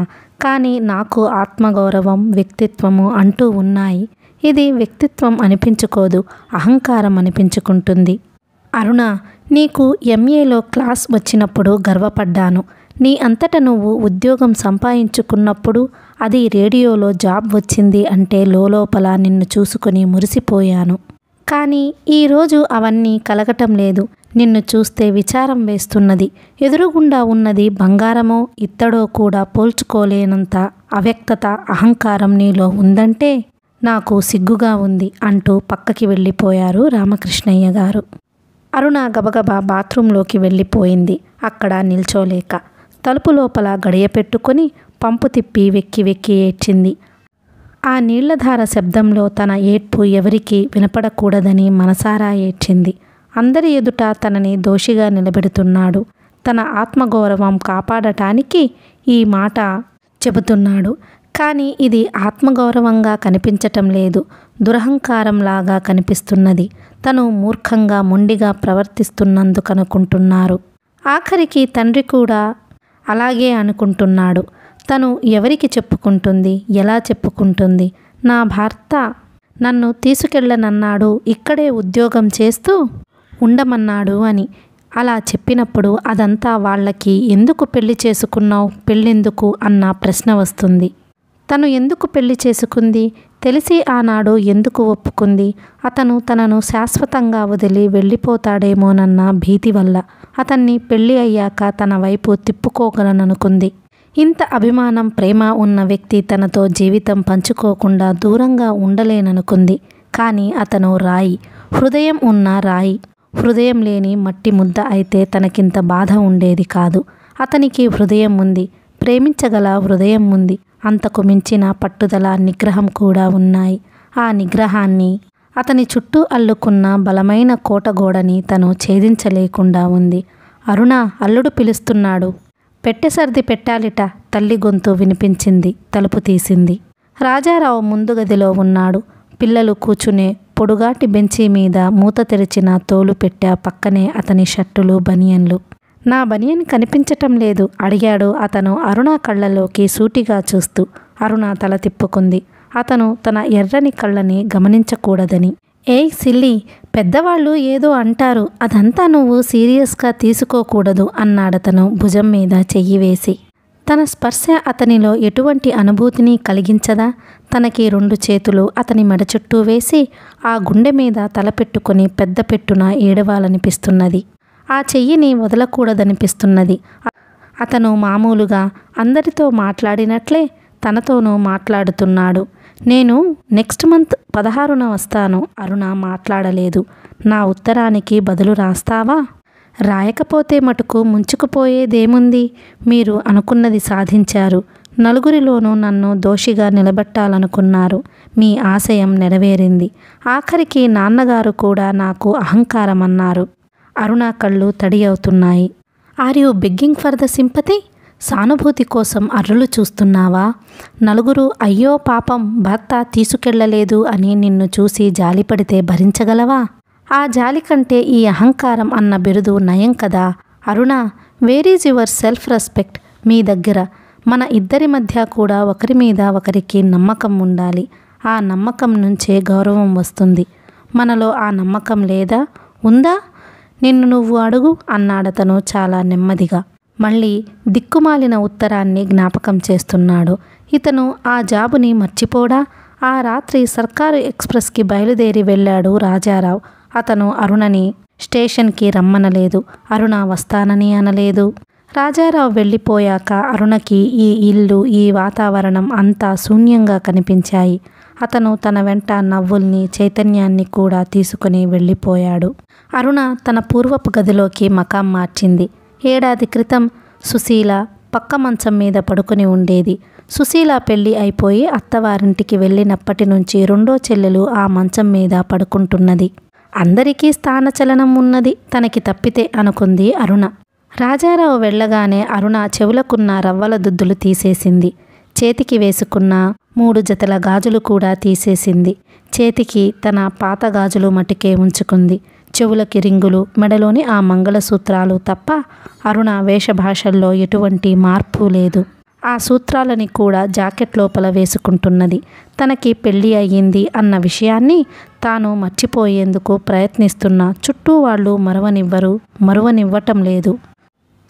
కానీ నాకు ఆత్మగౌరవం, వ్యక్తిత్వము అంటూ ఉన్నాయి. ఇది వ్యక్తిత్వం అనిపించుకోదు, అహంకారం అనిపించుకుంటుంది. అరుణ, నీకు ఎంఏలో క్లాస్ వచ్చినప్పుడు గర్వపడ్డాను. నీ అంతట నువ్వు ఉద్యోగం సంపాదించుకున్నప్పుడు, అది రేడియోలో జాబ్ వచ్చింది అంటే లోపల నిన్ను చూసుకొని మురిసిపోయాను. కానీ ఈరోజు అవన్నీ కలగటం లేదు. నిన్ను చూస్తే విచారం వేస్తున్నది. ఎదురుగుండా ఉన్నది బంగారమో ఇత్తడో కూడా పోల్చుకోలేనంత అవ్యక్తత, అహంకారం నీలో ఉందంటే నాకు సిగ్గుగా ఉంది అంటూ పక్కకి వెళ్ళిపోయారు రామకృష్ణయ్య గారు. అరుణ గబగబా బాత్రూంలోకి వెళ్ళిపోయింది. అక్కడ నిల్చోలేక తలుపు లోపల గడియ పెట్టుకొని పంపు తిప్పి వెక్కి వెక్కి ఏడ్చింది. ఆ నీళ్లధార శబ్దంలో తన ఏడ్పు ఎవరికీ వినపడకూడదని మనసారా ఏడ్చింది. అందరి ఎదుట తనని దోషిగా నిలబెడుతున్నాడు. తన ఆత్మగౌరవం కాపాడటానికి ఈ మాట చెబుతున్నాడు. కానీ ఇది ఆత్మగౌరవంగా కనిపించటం లేదు, దురహంకారంలాగా కనిపిస్తున్నది. తను మూర్ఖంగా, మొండిగా ప్రవర్తిస్తున్నందుకనుకుంటున్నారు. ఆఖరికి తండ్రి కూడా అలాగే అనుకుంటున్నాడు. తను ఎవరికి చెప్పుకుంటుంది, ఎలా చెప్పుకుంటుంది? నా భర్త నన్ను తీసుకెళ్ళనన్నాడు, ఇక్కడే ఉద్యోగం చేస్తూ ఉండమన్నాడు అని. అలా చెప్పినప్పుడు అదంతా వాళ్ళకి ఎందుకు పెళ్లి చేసుకున్నావు, పెళ్ళెందుకు అన్న ప్రశ్న వస్తుంది. తను ఎందుకు పెళ్లి చేసుకుంది? తెలిసి ఆనాడు ఎందుకు ఒప్పుకుంది? అతను తనను శాశ్వతంగా వదిలి వెళ్ళిపోతాడేమోనన్న భీతి వల్ల. అతన్ని పెళ్లి అయ్యాక తన వైపు తిప్పుకోగలననుకుంది. ఇంత అభిమానం, ప్రేమ ఉన్న వ్యక్తి తనతో జీవితం పంచుకోకుండా దూరంగా ఉండలేననుకుంది. కానీ అతను రాయి, హృదయం ఉన్న రాయి. హృదయం లేని మట్టి ముద్ద అయితే తనకింత బాధ ఉండేది కాదు. అతనికి హృదయం ఉంది, ప్రేమించగల హృదయం ఉంది. అంతకు మించిన పట్టుదల, నిగ్రహం కూడా ఉన్నాయి. ఆ నిగ్రహాన్ని, అతని చుట్టూ అల్లుకున్న బలమైన కోటగోడని తను ఛేదించలేకుండా ఉంది. అరుణ, అల్లుడు పిలుస్తున్నాడు. పెట్టె సర్ది పెట్టాలిట. తల్లి గొంతు వినిపించింది. తలుపు తీసింది. రాజారావు ముందు గదిలో ఉన్నాడు. పిల్లలు కూర్చునే పొడుగాటి బెంచీ మీద మూత తెరిచిన తోలు పెట్టె పక్కనే అతని షర్టులు, బనియన్లు. నా బనియన్ కనిపించటం లేదు అడిగాడు అతను అరుణ కళ్ళలోకి సూటిగా చూస్తూ. అరుణ తల తిప్పుకుంది. అతను తన ఎర్రని కళ్ళని గమనించకూడదని. ఏయ్ సిల్లీ, పెద్దవాళ్ళు ఏదో అంటారు, అదంతా నువ్వు సీరియస్గా తీసుకోకూడదు అన్నాడతను భుజం మీద చెయ్యి వేసి. తన స్పర్శ అతనిలో ఎటువంటి అనుభూతిని కలిగించదా? తనకి 2 చేతులు అతని మెడ చుట్టూ వేసి ఆ గుండె మీద తలపెట్టుకొని పెద్ద పెట్టున ఏడవాలనిపిస్తున్నది. ఆ చెయ్యిని వదలకూడదనిపిస్తున్నది. అతను మామూలుగా అందరితో మాట్లాడినట్లే తనతోనూ మాట్లాడుతున్నాడు. నేను నెక్స్ట్ మంత్ 16న వస్తాను. అరుణ మాట్లాడలేదు. నా ఉత్తరానికి బదులు రాస్తావా? రాయకపోతే మటుకు ముంచుకుపోయేదేముంది? మీరు అనుకున్నది సాధించారు. నలుగురిలోనూ నన్ను దోషిగా నిలబెట్టాలనుకున్నారు. మీ ఆశయం నెరవేరింది. ఆఖరికి నాన్నగారు కూడా నాకు అహంకారమన్నారు. అరుణ కళ్ళు తడి అవుతున్నాయి. Are you begging for the sympathy? సానుభూతి కోసం అర్రులు చూస్తున్నావా? నలుగురు అయ్యో పాపం భర్త తీసుకెళ్లలేదు అని నిన్ను చూసి జాలిపడితే భరించగలవా? ఆ జాలి కంటే ఈ అహంకారం అన్న బిరుదు నయం కదా. Aruna, where is your self respect? మీ దగ్గర. మన ఇద్దరి మధ్య కూడా ఒకరి మీద ఒకరికి నమ్మకం ఉండాలి. ఆ నమ్మకం నుంచే గౌరవం వస్తుంది. మనలో ఆ నమ్మకం లేదా? ఉందా? నిన్ను నువ్వు అడుగు అన్నాడతను చాలా నెమ్మదిగా. మళ్ళీ దిక్కుమాలిన ఉత్తరాన్ని జ్ఞాపకం చేస్తున్నాడు. ఇతను ఆ జాబుని మర్చిపోడా? ఆ రాత్రి సర్కారు ఎక్స్ప్రెస్కి బయలుదేరి వెళ్ళాడు రాజారావు. అతను అరుణని స్టేషన్కి రమ్మనలేదు. అరుణ వస్తానని అనలేదు. రాజారావు వెళ్ళిపోయాక అరుణకి ఈ ఇల్లు, ఈ వాతావరణం అంతా శూన్యంగా కనిపించాయి. అతను తన వెంట నవ్వుల్ని, చైతన్యాన్ని కూడా తీసుకుని వెళ్ళిపోయాడు. అరుణ తన పూర్వపు గదిలోకి మకాం మార్చింది. 7 ఏడాది క్రితం సుశీల పక్క మంచం మీద పడుకుని ఉండేది. సుశీల పెళ్ళి అయిపోయి అత్తవారింటికి వెళ్ళినప్పటి నుంచి 2వ చెల్లెలు ఆ మంచం మీద పడుకుంటున్నది. అందరికీ స్థానచలనం ఉన్నది, తనకి తప్పితే అనుకుంది అరుణ. రాజారావు వెళ్ళగానే అరుణ చెవులకున్న రవ్వల దుద్దులు తీసేసింది. చేతికి వేసుకున్న 3 జతల గాజులు కూడా తీసేసింది. చేతికి తన పాత గాజులు మటుకే ఉంచుకుంది. చెవులకి రింగులు, మెడలోని ఆ మంగళసూత్రాలు తప్ప అరుణ వేషభాషల్లో ఎటువంటి మార్పు లేదు. ఆ సూత్రాలని కూడా జాకెట్ లోపల వేసుకుంటున్నది. తనకి పెళ్ళి అయ్యింది అన్న విషయాన్ని తాను మర్చిపోయేందుకు ప్రయత్నిస్తున్న చుట్టూ వాళ్ళు మరువనివ్వటం లేదు.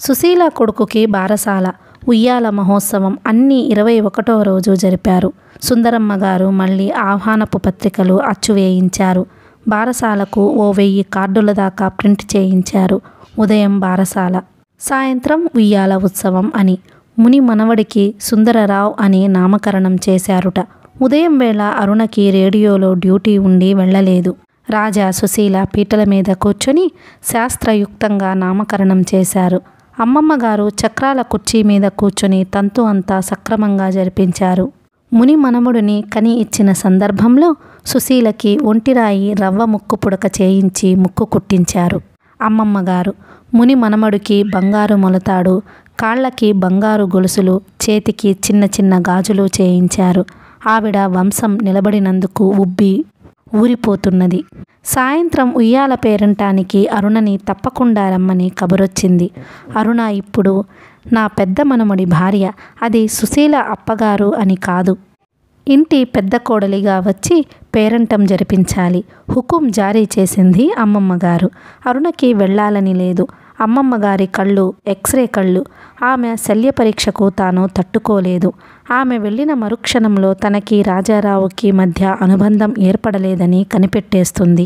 సుశీల కొడుకుకి బారసాల, ఉయ్యాల మహోత్సవం అన్నీ 21వ రోజు జరిపారు. సుందరమ్మ గారు మళ్ళీ ఆహ్వానపు పత్రికలు అచ్చువేయించారు. బారసాలకు 1000 కార్డుల దాకా ప్రింట్ చేయించారు. ఉదయం బారసాల, సాయంత్రం ఉయ్యాల ఉత్సవం అని ముని మనవడికి సుందరరావు అని నామకరణం చేశారుట. ఉదయం వేళ అరుణకి రేడియోలో డ్యూటీ ఉండి వెళ్ళలేదు. రాజా, సుశీల పీటల మీద కూర్చొని శాస్త్రయుక్తంగా నామకరణం చేశారు. అమ్మమ్మగారు చక్రాల కుర్చీ మీద కూర్చొని తంతు అంతా సక్రమంగా జరిపించారు. ముని మనముడిని కని ఇచ్చిన సందర్భంలో సుశీలకి ఒంటిరాయి రవ్వ ముక్కు పుడక చేయించి ముక్కు కుట్టించారు అమ్మమ్మగారు. ముని మనమడుకి బంగారు మొలతాడు, కాళ్ళకి బంగారు గొలుసులు, చేతికి చిన్న చిన్న గాజులు చేయించారు. ఆవిడ వంశం నిలబడినందుకు ఊరిపోతున్నది. సాయంత్రం ఉయ్యాల పేరంటానికి అరుణని తప్పకుండా రమ్మని కబురొచ్చింది. అరుణ ఇప్పుడు నా పెద్ద మనముడి భార్య, అది సుశీల అప్పగారు అని కాదు. ఇంటి పెద్ద కోడలిగా వచ్చి పేరంటం జరిపించాలి. హుకుం జారీ చేసింది అమ్మమ్మగారు. అరుణకి వెళ్ళాలని లేదు. అమ్మమ్మగారి కళ్ళు ఎక్స్రే కళ్ళు. ఆమె శల్య పరీక్షకు తాను తట్టుకోలేదు. ఆమె వెళ్ళిన మరుక్షణంలో తనకి రాజారావుకి మధ్య అనుబంధం ఏర్పడలేదని కనిపెట్టేస్తుంది.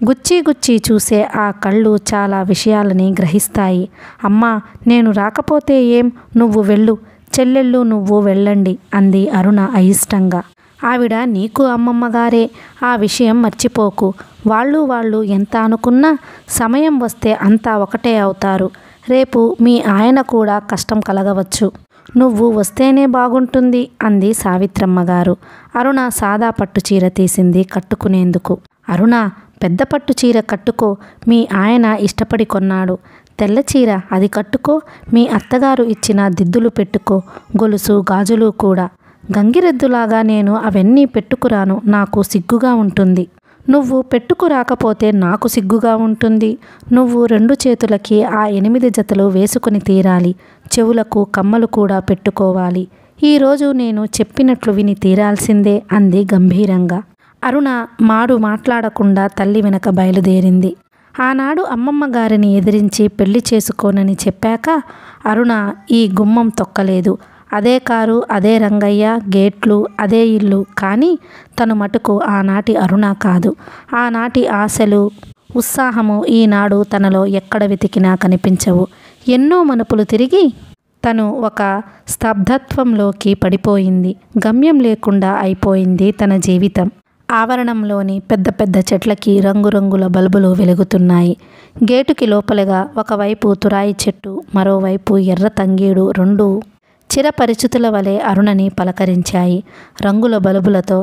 గుచ్చి చూసే ఆ కళ్ళు చాలా విషయాలని గ్రహిస్తాయి. అమ్మా, నేను రాకపోతే ఏం, నువ్వు వెళ్ళు, చెల్లెళ్ళు నువ్వు వెళ్ళండి అంది అరుణ అయిష్టంగా. ఆవిడ నీకు అమ్మమ్మగారే, ఆ విషయం మర్చిపోకు. వాళ్ళు ఎంత అనుకున్నా సమయం వస్తే అంతా ఒకటే అవుతారు. రేపు మీ ఆయన కూడా కష్టం కలగవచ్చు. నువ్వు వస్తేనే బాగుంటుంది అంది సావిత్రమ్మగారు. అరుణ సాదా పట్టు చీర తీసింది కట్టుకునేందుకు. అరుణ, పెద్ద పట్టు చీర కట్టుకో, మీ ఆయన ఇష్టపడి కొన్నాడు. తెల్ల చీర, అది కట్టుకో, మీ అత్తగారు ఇచ్చిన దిద్దులు పెట్టుకో, గొలుసు గాజులు కూడా. గంగిరెద్దులాగా నేను అవన్నీ పెట్టుకురాను, నాకు సిగ్గుగా ఉంటుంది. నువ్వు పెట్టుకురాకపోతే నాకు సిగ్గుగా ఉంటుంది. నువ్వు 2 చేతులకి ఆ 8 జతలు వేసుకుని తీరాలి. చెవులకు కమ్మలు కూడా పెట్టుకోవాలి. ఈరోజు నేను చెప్పినట్లు విని తీరాల్సిందే అంది గంభీరంగా. అరుణ మాట్లాడకుండా తల్లి వెనక బయలుదేరింది. ఆనాడు అమ్మమ్మ గారిని ఎదిరించి పెళ్లి చేసుకోనని చెప్పాక అరుణ ఈ గుమ్మం తొక్కలేదు. అదే కారు, అదే రంగయ్య, గేట్లు, అదే ఇల్లు. కానీ తను మటుకు ఆనాటి అరుణ కాదు. ఆనాటి ఆశలు, ఉత్సాహము ఈనాడు తనలో ఎక్కడ వెతికినా కనిపించవు. ఎన్నో మనుపులు తిరిగి తను ఒక స్తబ్దత్వంలోకి పడిపోయింది. గమ్యం లేకుండా అయిపోయింది తన జీవితం. ఆవరణంలోని పెద్ద చెట్లకి రంగురంగుల బల్బులు వెలుగుతున్నాయి. గేటుకి లోపలగా ఒకవైపు తురాయి చెట్టు, మరోవైపు ఎర్ర తంగేడు 2 చిరపరిచితుల వలె అరుణని పలకరించాయి. రంగుల బల్బులతో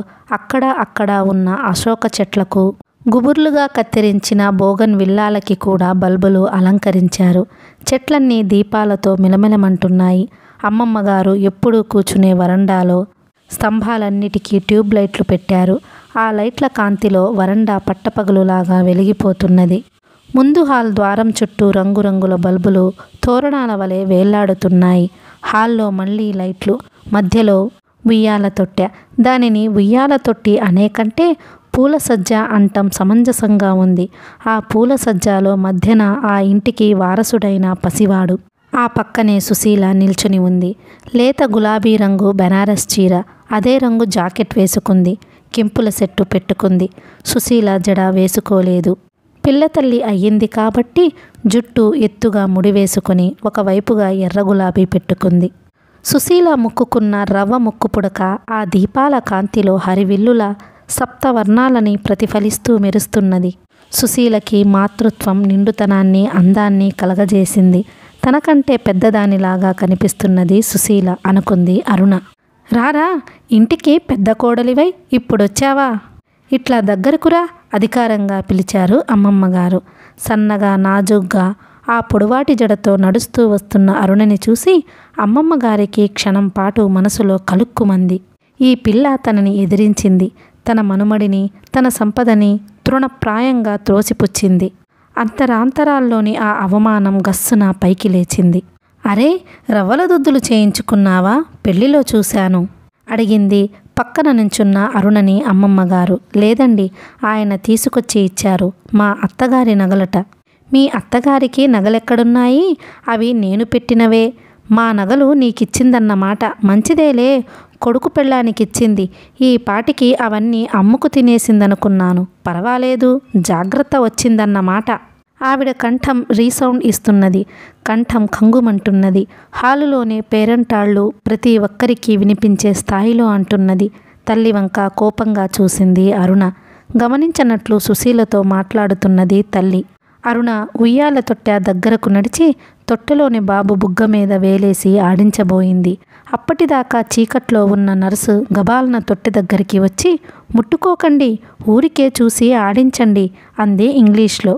అక్కడ ఉన్న అశోక చెట్లకు, గుబుర్లుగా కత్తిరించిన బోగన్ విల్లాలకి కూడా బల్బులు అలంకరించారు. చెట్లన్నీ దీపాలతో మిలమిలమంటున్నాయి. అమ్మమ్మగారు ఎప్పుడూ కూర్చునే వరండాలో స్తంభాలన్నిటికీ ట్యూబ్ లైట్లు పెట్టారు. ఆ లైట్ల కాంతిలో వరండా పట్టపగలులాగా వెలిగిపోతున్నది. ముందు హాల్ ద్వారం చుట్టూ రంగురంగుల బల్బులు తోరణాల వలె వేలాడుతున్నాయి. హాల్లో మళ్ళీ లైట్లు, మధ్యలో ఉయ్యాల తొట్టె. దానిని ఉయ్యాల తొట్టి అనేకంటే పూల సజ్జ అంటం సమంజసంగా ఉంది. ఆ పూల సజ్జాలో మధ్యన ఆ ఇంటికి వారసుడైన పసివాడు. ఆ పక్కనే సుశీల నిల్చుని ఉంది. లేత గులాబీ రంగు బెనారస్ చీర, అదే రంగు జాకెట్ వేసుకుంది. కెంపుల సెట్టు పెట్టుకుంది. సుశీల జడ వేసుకోలేదు. పిల్లతల్లి అయ్యింది కాబట్టి జుట్టు ఎత్తుగా ముడివేసుకుని ఒకవైపుగా ఎర్ర గులాబీ పెట్టుకుంది. సుశీల ముక్కుకున్న రవ్వ ముక్కు పుడక ఆ దీపాల కాంతిలో హరివిల్లుల సప్తవర్ణాలని ప్రతిఫలిస్తూ మెరుస్తున్నది. సుశీలకి మాతృత్వం నిండుతనాన్ని, అందాన్ని కలగజేసింది. తనకంటే పెద్దదానిలాగా కనిపిస్తున్నది సుశీల అనుకుంది అరుణ. రారా, ఇంటికి పెద్ద కోడలివై ఇప్పుడొచ్చావా? ఇట్లా దగ్గరకురా అధికారంగా పిలిచారు అమ్మమ్మగారు. సన్నగా నాజుగ్గా ఆ పొడవాటి జడతో నడుస్తూ వస్తున్న అరుణని చూసి అమ్మమ్మ గారికి క్షణం పాటు మనసులో కలుక్కుమంది. ఈ పిల్ల తనని ఎదిరించింది. తన మనుమడిని, తన సంపదని తృణప్రాయంగా త్రోసిపుచ్చింది. అంతరాంతరాల్లోని ఆ అవమానం గస్సున పైకి లేచింది. అరే, రవ్వల దుద్దులు చేయించుకున్నావా? పెళ్లిలో చూశాను అడిగింది పక్కన నుంచున్న అరుణని అమ్మమ్మగారు. లేదండి, ఆయన తీసుకొచ్చి ఇచ్చారు. మా అత్తగారి నగలట. మీ అత్తగారికి నగలెక్కడున్నాయి? అవి నేను పెట్టినవే. మా నగలు నీకిచ్చిందన్నమాట. మంచిదేలే, కొడుకు పెళ్ళానికిచ్చింది. ఈ పాటికి అవన్నీ అమ్ముకు తినేసిందనుకున్నాను. పర్వాలేదు, జాగ్రత్త వచ్చిందన్నమాట. ఆవిడ కంఠం రీసౌండ్ ఇస్తున్నది. కంఠం కంగుమంటున్నది. హాలులోనే పేరంటాళ్ళు ప్రతి ఒక్కరికి వినిపించే స్థాయిలో అంటున్నది. తల్లి వంక కోపంగా చూసింది అరుణ. గమనించనట్లు సుశీలతో మాట్లాడుతున్నది తల్లి. అరుణ ఉయ్యాల తొట్టె దగ్గరకు నడిచి తొట్టెలోని బాబు బుగ్గ మీద వేలేసి ఆడించబోయింది. అప్పటిదాకా చీకట్లో ఉన్న నర్సు గబాలన తొట్టె దగ్గరికి వచ్చి, ముట్టుకోకండి, ఊరికే చూసి ఆడించండి అంది ఇంగ్లీష్లో.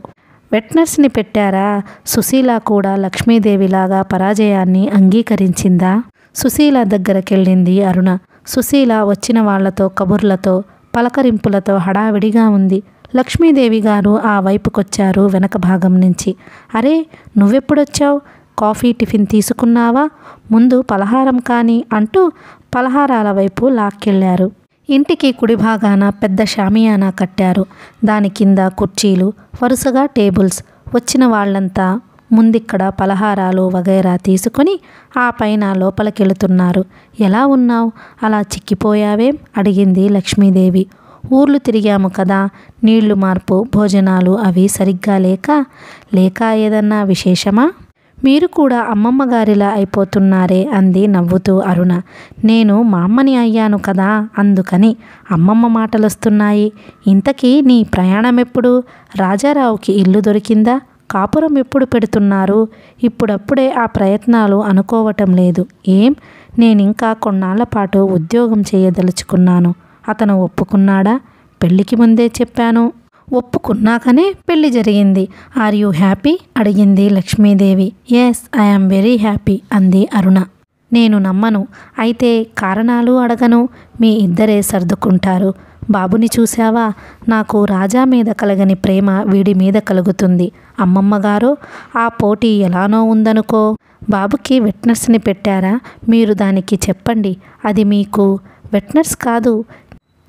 వెట్ నర్స్ని పెట్టారా? సుశీల కూడా లక్ష్మీదేవిలాగా పరాజయాన్ని అంగీకరించిందా? సుశీల దగ్గరకెళ్ళింది అరుణ. సుశీల వచ్చిన వాళ్లతో కబుర్లతో పలకరింపులతో హడావిడిగా ఉంది. లక్ష్మీదేవి గారు ఆ వైపుకొచ్చారు వెనక భాగం నుంచి. అరే, నువ్వెప్పుడొచ్చావు? కాఫీ టిఫిన్ తీసుకున్నావా? ముందు పలహారం కానీ అంటూ పలహారాల వైపు లాక్కెళ్లారు. ఇంటికి కుడిభాగాన పెద్ద షామియానా కట్టారు. దాని కింద కుర్చీలు, వరుసగా టేబుల్స్. వచ్చిన వాళ్ళంతా ముందిక్కడ పలహారాలు వగైరా తీసుకొని ఆ పైన లోపలికెళుతున్నారు. ఎలా ఉన్నావు? అలా చిక్కిపోయావేం? అడిగింది లక్ష్మీదేవి. ఊర్లు తిరిగాము కదా, నీళ్లు మార్పు, భోజనాలు అవి సరిగ్గా లేక ఏదన్నా విశేషమా? మీరు కూడా అమ్మమ్మగారిలా అయిపోతున్నారే అంది నవ్వుతూ అరుణ. నేను మా అమ్మని అయ్యాను కదా, అందుకని అమ్మమ్మ మాటలొస్తున్నాయి. ఇంతకీ నీ ప్రయాణం ఎప్పుడు? రాజారావుకి ఇల్లు దొరికిందా? కాపురం ఎప్పుడు పెడుతున్నారు? ఇప్పుడప్పుడే ఆ ప్రయత్నాలు అనుకోవటం లేదు. ఏం? నేనింకా కొన్నాళ్ల పాటు ఉద్యోగం చేయదలుచుకున్నాను. అతను ఒప్పుకున్నాడా? పెళ్లికి ముందే చెప్పాను. ఒప్పుకున్నాకనే పెళ్లి జరిగింది. Are you happy? అడిగింది Lakshmidevi. Yes, I am very happy అంది అరుణ. నేను నమ్మను. అయితే కారణాలు అడగను. మీ ఇద్దరే సర్దుకుంటారు. బాబుని చూశావా? నాకు రాజా మీద కలగని ప్రేమ వీడి మీద కలుగుతుంది. అమ్మమ్మగారు, ఆ పోటీ ఎలానో ఉందనుకో. బాబుకి వెట్నర్స్ని పెట్టారా? మీరు దానికి చెప్పండి. అది మీకు వెట్నర్స్ కాదు,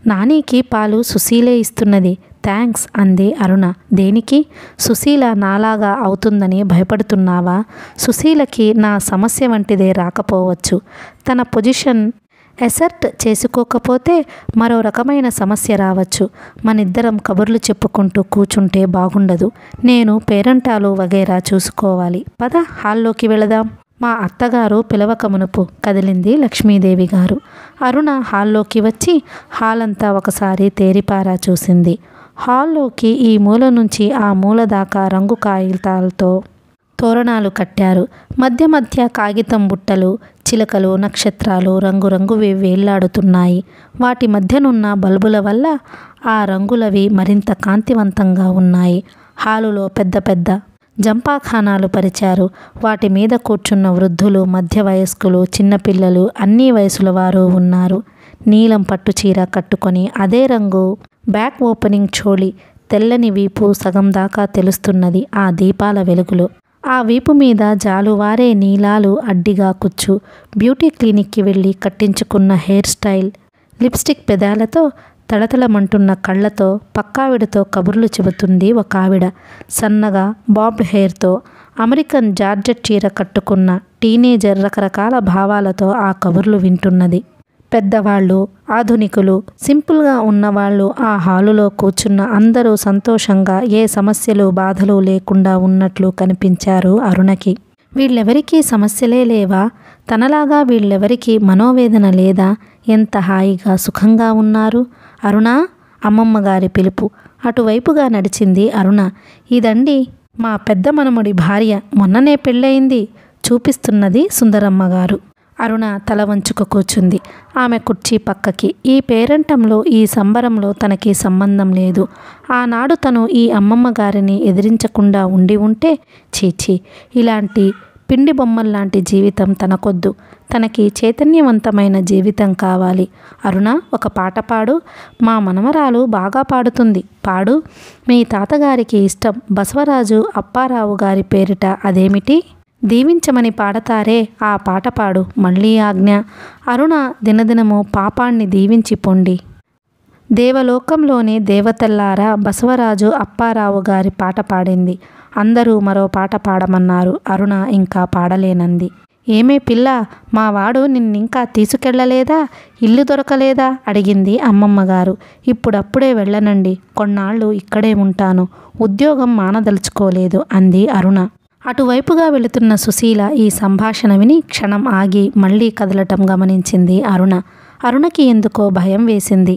నానీకి పాలు సుశీలే ఇస్తున్నది. థ్యాంక్స్ అంది అరుణ. దేనికి? సుశీల నాలాగా అవుతుందని భయపడుతున్నావా? సుశీలకి నా సమస్య వంటిదే రాకపోవచ్చు. తన పొజిషన్ ఎసర్ట్ చేసుకోకపోతే మరో రకమైన సమస్య రావచ్చు. మనిద్దరం కబుర్లు చెప్పుకుంటూ కూర్చుంటే బాగుండదు. నేను పేరంటాలు వగైరా చూసుకోవాలి. పద, హాల్లోకి వెళదాం. మా అత్తగారు పిలవక మునుపు కదిలింది లక్ష్మీదేవి గారు. అరుణ హాల్లోకి వచ్చి హాలంతా ఒకసారి తేరిపారా చూసింది. హాల్లోకి ఈ మూల నుంచి ఆ మూల దాకా రంగు కాగితాలతో తోరణాలు కట్టారు. మధ్య మధ్య కాగితం బుట్టలు, చిలకలు, నక్షత్రాలు రంగురంగువి వేళ్లాడుతున్నాయి. వాటి మధ్యనున్న బల్బుల వల్ల ఆ రంగులవి మరింత కాంతివంతంగా ఉన్నాయి. హాలులో పెద్ద పెద్ద జంపాఖానాలు పరిచారు. వాటి మీద కూర్చున్న వృద్ధులు, మధ్య వయస్కులు, చిన్నపిల్లలు, అన్ని వయసుల వారు ఉన్నారు. నీలం పట్టు చీర కట్టుకొని అదే రంగు బ్యాక్ ఓపెనింగ్ చోళి, తెల్లని వీపు సగం దాకా తెలుస్తున్నది ఆ దీపాల వెలుగులో. ఆ వీపు మీద జాలువారే నీలాలు అడ్డిగా కుచ్చు. బ్యూటీ క్లినిక్కి వెళ్ళి కట్టించుకున్న హెయిర్ స్టైల్, లిప్స్టిక్ పెదాలతో, తళతళమంటున్న కళ్ళతో పక్కావిడతో కబుర్లు చెబుతుంది ఒక ఆవిడ. సన్నగా బాబ్డ్ హెయిర్తో అమెరికన్ జార్జెట్ చీర కట్టుకున్న టీనేజర్ రకరకాల భావాలతో ఆ కబుర్లు వింటున్నది. పెద్దవాళ్ళు, ఆధునికులు, సింపుల్గా ఉన్నవాళ్ళు ఆ హాలులో కూర్చున్న అందరూ సంతోషంగా ఏ సమస్యలు బాధలు లేకుండా ఉన్నట్లు కనిపించారు అరుణకి. వీళ్ళెవరికీ సమస్యలే లేవా? తనలాగా వీళ్ళెవరికీ మనోవేదన లేదా? ఎంత హాయిగా సుఖంగా ఉన్నారు. అరుణ, అమ్మమ్మగారి పిలుపు. అటువైపుగా నడిచింది అరుణ. ఇదండి మా పెద్ద మనముడి భార్య, మొన్ననే పెళ్ళయింది చూపిస్తున్నది సుందరమ్మగారు. అరుణ తల వంచుకు కూర్చుంది. ఆమె కుర్చీ పక్కకి. ఈ పేరంటంలో, ఈ సంబరంలో తనకి సంబంధం లేదు. ఆనాడు తను ఈ అమ్మమ్మ గారిని ఎదిరించకుండా ఉండి ఉంటే, చీచీ, ఇలాంటి పిండి బొమ్మల్లాంటి జీవితం తనకొద్దు. తనకి చైతన్యవంతమైన జీవితం కావాలి. అరుణ, ఒక పాట పాడు. మా మనమరాలు బాగా పాడుతుంది, పాడు. మీ తాతగారికి ఇష్టం, బసవరాజు అప్పారావు గారి పేరిట అదేమిటి? దీవించమని పాడతారే, ఆ పాట పాడు. మళ్ళీ ఆజ్ఞ. అరుణ దినదినము పాపాన్ని దీవించి పొండి. దేవలోకంలోని దేవతల్లారా బసవరాజు అప్పారావు గారి పాట పాడింది. అందరూ మరో పాట పాడమన్నారు. అరుణ ఇంకా పాడలేనంది. ఏమే పిల్ల, మా వాడు నిన్నింకా తీసుకెళ్ళలేదా? ఇల్లు దొరకలేదా? అడిగింది అమ్మమ్మగారు. ఇప్పుడప్పుడే వెళ్ళనండి, కొన్నాళ్ళు ఇక్కడే ఉంటాను. ఉద్యోగం మానదలుచుకోలేదు అంది అరుణ. అటువైపుగా వెళుతున్న సుశీల ఈ సంభాషణ విని క్షణం ఆగి మళ్ళీ కదలటం గమనించింది అరుణ. అరుణకి ఎందుకో భయం వేసింది.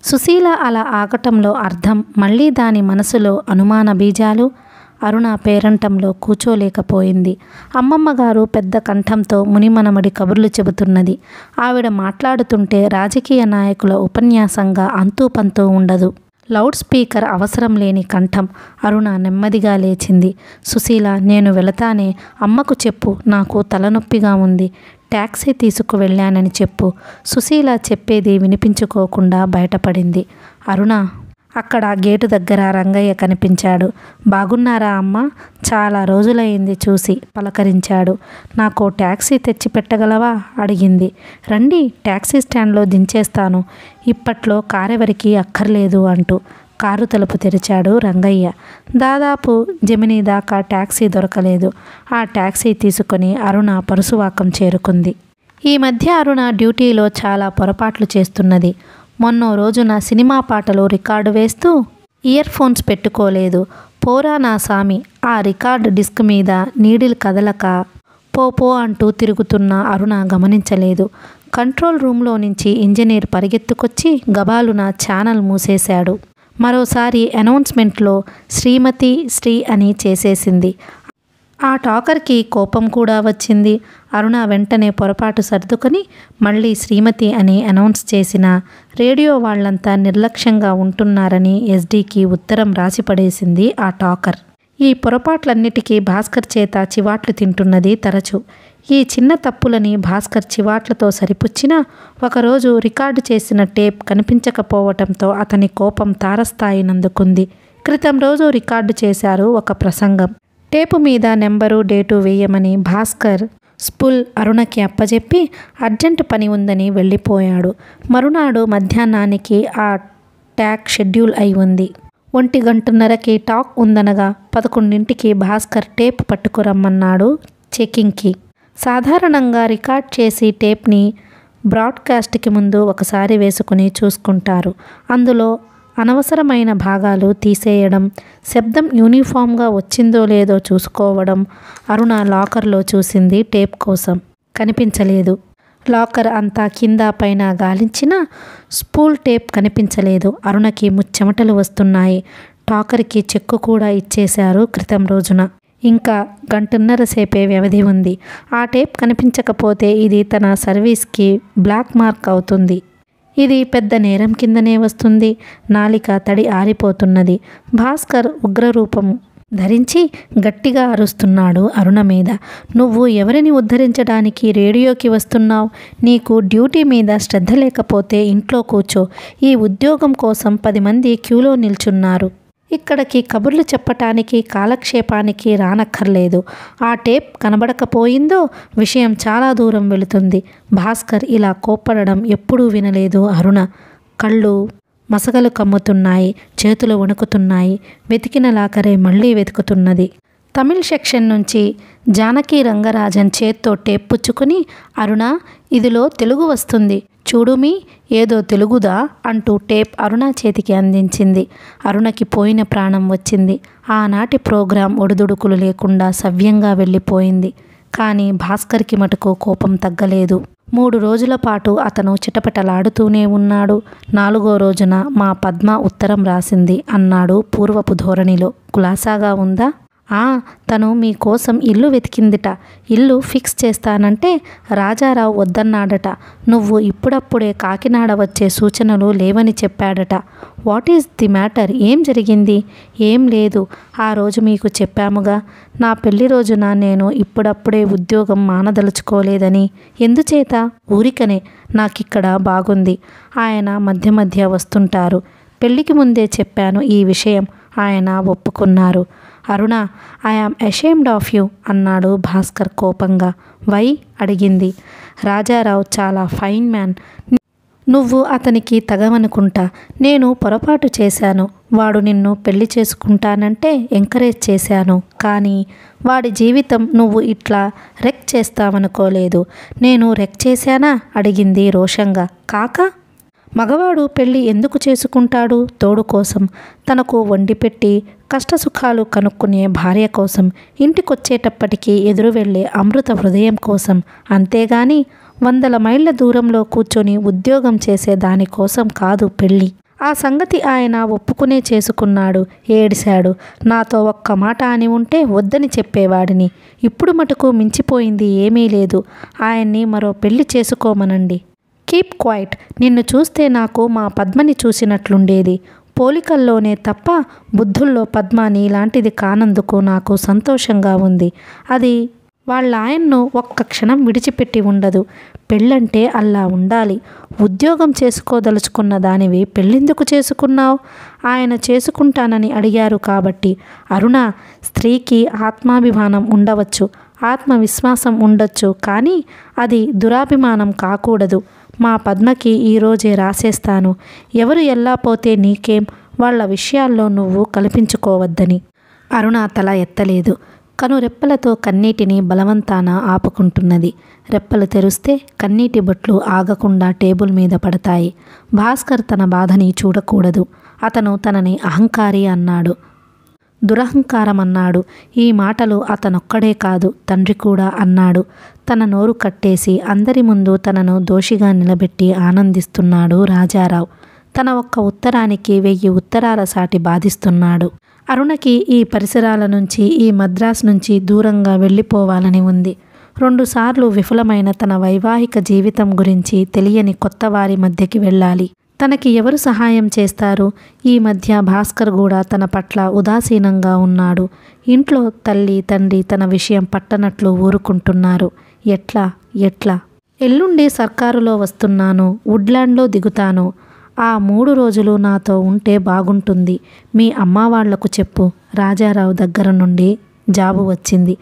సుశీల అలా ఆగటంలో అర్థం మళ్ళీ దాని మనసులో అనుమాన బీజాలు. అరుణ పేరంటంలో కూర్చోలేకపోయింది. అమ్మమ్మగారు పెద్ద కంఠంతో మునిమనమడి కబుర్లు చెబుతున్నది. ఆవిడ మాట్లాడుతుంటే రాజకీయ నాయకుల ఉపన్యాసంగా అంతూ పంతూ ఉండదు. లౌడ్ స్పీకర్ అవసరం లేని కంఠం. అరుణ నెమ్మదిగా లేచింది. సుశీల, నేను వెళతానే, అమ్మకు చెప్పు, నాకు తలనొప్పిగా ఉంది, ట్యాక్సీ తీసుకు వెళ్ళానని చెప్పు. సుశీల చెప్పేది వినిపించుకోకుండా బయటపడింది. అరుణ. అక్కడ గేటు దగ్గర రంగయ్య కనిపించాడు. బాగున్నారా అమ్మ? చాలా రోజులైంది చూసి పలకరించాడు. నాకు ట్యాక్సీ తెచ్చి పెట్టగలవా? అడిగింది. రండి, ట్యాక్సీ స్టాండ్లో దించేస్తాను, ఇప్పట్లో కారెవరికి అక్కర్లేదు అంటూ కారు తలుపు తెరిచాడు రంగయ్య. దాదాపు జమినీ దాకా ట్యాక్సీ దొరకలేదు. ఆ ట్యాక్సీ తీసుకొని అరుణ పరుసువాకం చేరుకుంది. ఈ మధ్య అరుణ డ్యూటీలో చాలా పొరపాట్లు చేస్తున్నది. మొన్నో రోజున సినిమా పాటలు రికార్డు వేస్తూ ఇయర్ ఫోన్స్ పెట్టుకోలేదు. పోరా నా సామి, ఆ రికార్డు డిస్క్ మీద నీడిల్ కదలక పో అంటూ తిరుగుతున్న అరుణ గమనించలేదు. కంట్రోల్ రూమ్లో నుంచి ఇంజనీర్ పరిగెత్తుకొచ్చి గబాలున ఛానల్ మూసేశాడు. మరోసారి అనౌన్స్మెంట్లో శ్రీమతి శ్రీ అని చేసేసింది. ఆ టాకర్కి కోపం కూడా వచ్చింది. అరుణ వెంటనే పొరపాటు సర్దుకొని మళ్ళీ శ్రీమతి అని అనౌన్స్ చేసిన రేడియో వాళ్లంతా నిర్లక్ష్యంగా ఉంటున్నారని ఎస్డీకి ఉత్తరం రాసిపడేసింది ఆ టాకర్. ఈ పొరపాట్లన్నిటికీ భాస్కర్ చేత చివాట్లు తింటున్నది తరచు. ఈ చిన్న తప్పులని భాస్కర్ చివాట్లతో సరిపుచ్చినా ఒకరోజు రికార్డు చేసిన టేప్ కనిపించకపోవటంతో అతని కోపం తారస్థాయినందుకుంది. క్రితం రోజు రికార్డు చేశారు ఒక ప్రసంగం. టేపు మీద నెంబరు డేటు వేయమని భాస్కర్ స్పుల్ అరుణకి అప్పజెప్పి అర్జెంటు పని ఉందని వెళ్ళిపోయాడు. మరునాడు మధ్యాహ్నానికి ఆ ట్యాక్ షెడ్యూల్ అయి ఉంది. 1:30కి టాక్ ఉందనగా 11ంటికి భాస్కర్ టేప్ పట్టుకురమ్మన్నాడు చెకింగ్కి. సాధారణంగా రికార్డ్ చేసి టేప్ని బ్రాడ్కాస్ట్కి ముందు ఒకసారి వేసుకుని చూసుకుంటారు. అందులో అనవసరమైన భాగాలు తీసేయడం, శబ్దం యూనిఫామ్గా వచ్చిందో లేదో చూసుకోవడం. అరుణ లాకర్లో చూసింది టేప్ కోసం. కనిపించలేదు. లాకర్ అంతా కింద పైన గాలించినా స్పూల్ టేప్ కనిపించలేదు. అరుణకి ముచ్చెమటలు వస్తున్నాయి. టాకర్కి చెక్కు కూడా ఇచ్చేశారు క్రితం రోజున. ఇంకా 1:30 సేపే వ్యవధి ఉంది. ఆ టేప్ కనిపించకపోతే ఇది తన సర్వీస్కి బ్లాక్ మార్క్ అవుతుంది. ఇది పెద్ద నేరం కిందనే వస్తుంది. నాలిక తడి ఆరిపోతున్నది. భాస్కర్ ఉగ్రరూపం ధరించి గట్టిగా అరుస్తున్నాడు అరుణ మీద. నువ్వు ఎవరిని ఉద్ధరించడానికి రేడియోకి వస్తున్నావు? నీకు డ్యూటీ మీద శ్రద్ధ లేకపోతే ఇంట్లో కూర్చో. ఈ ఉద్యోగం కోసం 10 మంది క్యూలో నిల్చున్నారు. ఇక్కడికి కబుర్లు చెప్పటానికి కాలక్షేపానికి రానక్కర్లేదు. ఆ టేప్ కనబడకపోయిందో విషయం చాలా దూరం వెళుతుంది. భాస్కర్ ఇలా కోప్పడడం ఎప్పుడూ వినలేదు అరుణ. కళ్ళు మసగలు కమ్ముతున్నాయి. చేతులు వణుకుతున్నాయి. వెతికిన లాకరే మళ్ళీ వెతుకుతున్నది. తమిళ్ సెక్షన్ నుంచి జానకి రంగరాజన్ చేత్తో టేప్ పుచ్చుకుని, అరుణ, ఇదిలో తెలుగు వస్తుంది చూడుమీ, ఏదో తెలుగుదా అంటూ టేప్ అరుణ చేతికి అందించింది. అరుణకి పోయిన ప్రాణం వచ్చింది. ఆనాటి ప్రోగ్రాం ఒడిదుడుకులు లేకుండా సవ్యంగా వెళ్ళిపోయింది. కానీ భాస్కర్కి మటుకు కోపం తగ్గలేదు. 3 రోజుల పాటు అతను చిటపటలాడుతూనే ఉన్నాడు. 4వ రోజున మా పద్మ ఉత్తరం రాసింది అన్నాడు పూర్వపు ధోరణిలో. కులాసాగా ఉందా? తను మీకోసం ఇల్లు వెతికిందిట. ఇల్లు ఫిక్స్ చేస్తానంటే రాజారావు వద్దన్నాడట. నువ్వు ఇప్పుడప్పుడే కాకినాడ వచ్చే సూచనలు లేవని చెప్పాడట. What is the matter? ఏం జరిగింది? ఏం లేదు. ఆ రోజు మీకు చెప్పాముగా, నా పెళ్లి రోజున నేను ఇప్పుడప్పుడే ఉద్యోగం మానదలుచుకోలేదని. ఎందుచేత? ఊరికనే. నాకిక్కడ బాగుంది. ఆయన మధ్య మధ్య వస్తుంటారు. పెళ్లికి ముందే చెప్పాను ఈ విషయం. ఆయన ఒప్పుకున్నారు. Aruna, I am ashamed of you అన్నాడు భాస్కర్ కోపంగా. వై? అడిగింది. రాజారావు చాలా ఫైన్ మ్యాన్. నువ్వు అతనికి తగవనుకుంటా. నేను పొరపాటు చేశాను. వాడు నిన్ను పెళ్లి చేసుకుంటానంటే ఎంకరేజ్ చేశాను. కానీ వాడి జీవితం నువ్వు ఇట్లా రెక్ చేస్తావనుకోలేదు. నేను రెక్ చేశానా? అడిగింది రోషంగా. మగవాడు పెళ్ళి ఎందుకు చేసుకుంటాడు? తోడు కోసం. తనకు వండిపెట్టి కష్టసుఖాలు కనుక్కునే భార్య కోసం. ఇంటికొచ్చేటప్పటికి ఎదురు వెళ్ళే అమృత హృదయం కోసం. అంతేగాని 100 మైళ్ళ దూరంలో కూర్చొని ఉద్యోగం చేసే దానికోసం కాదు పెళ్ళి. ఆ సంగతి ఆయన ఒప్పుకునే చేసుకున్నాడు. ఏడిశాడు. నాతో ఒక్క మాట అని ఉంటే వద్దని చెప్పేవాడిని. ఇప్పుడు మటుకు మించిపోయింది ఏమీ లేదు. ఆయన్ని మరో పెళ్లి చేసుకోమనండి. Keep quiet. నిన్ను చూస్తే నాకు మా పద్మని చూసినట్లుండేది. పోలికల్లోనే తప్ప బుద్ధుల్లో పద్మ నీలాంటిది కానందుకు నాకు సంతోషంగా ఉంది. అది వాళ్ళ ఆయన్ను ఒక్క క్షణం విడిచిపెట్టి ఉండదు. పెళ్ళంటే అలా ఉండాలి. ఉద్యోగం చేసుకోదలుచుకున్న దానివి పెళ్ళెందుకు చేసుకున్నావు? ఆయన చేసుకుంటానని అడిగారు కాబట్టి. అరుణ, స్త్రీకి ఆత్మాభిమానం ఉండవచ్చు, ఆత్మవిశ్వాసం ఉండొచ్చు, కానీ అది దురాభిమానం కాకూడదు. మా పద్మకి ఈరోజే రాసేస్తాను. ఎవరు ఎలా పోతే నీకేం? వాళ్ళ విషయాల్లో నువ్వు కల్పించుకోవద్దని. అరుణ తల ఎత్తలేదు. కనురెప్పలతో కన్నీటిని బలవంతాన ఆపుకుంటున్నది. రెప్పలు తెరిస్తే కన్నీటి బొట్లు ఆగకుండా టేబుల్ మీద పడతాయి. భాస్కర్ తన బాధని చూడకూడదు. అతను తనని అహంకారి అన్నాడు, దురహంకారం అన్నాడు. ఈ మాటలు అతనొక్కడే కాదు, తండ్రి కూడా అన్నాడు. తన నోరు కట్టేసి అందరి ముందు తనను దోషిగా నిలబెట్టి ఆనందిస్తున్నాడు రాజారావు. తన ఒక్క ఉత్తరానికి 1000 ఉత్తరాల సాటి బాధిస్తున్నాడు. అరుణకి ఈ పరిసరాల నుంచి, ఈ మద్రాస్ నుంచి దూరంగా వెళ్ళిపోవాలని ఉంది. 2 సార్లు విఫలమైన తన వైవాహిక జీవితం గురించి తెలియని కొత్త వారి మధ్యకి వెళ్ళాలి. తనకి ఎవరు సహాయం చేస్తారు? ఈ మధ్య భాస్కర్ కూడా తన పట్ల ఉదాసీనంగా ఉన్నాడు. ఇంట్లో తల్లి తండ్రి తన విషయం పట్టనట్లు ఊరుకుంటున్నారు. ఎట్లా? ఎల్లుండి సర్కారులో వస్తున్నాను. వుడ్లాండ్లో దిగుతాను. ఆ 3 రోజులు నాతో ఉంటే బాగుంటుంది. మీ అమ్మ వాళ్లకు చెప్పు. రాజారావు దగ్గర నుండి జాబు వచ్చింది.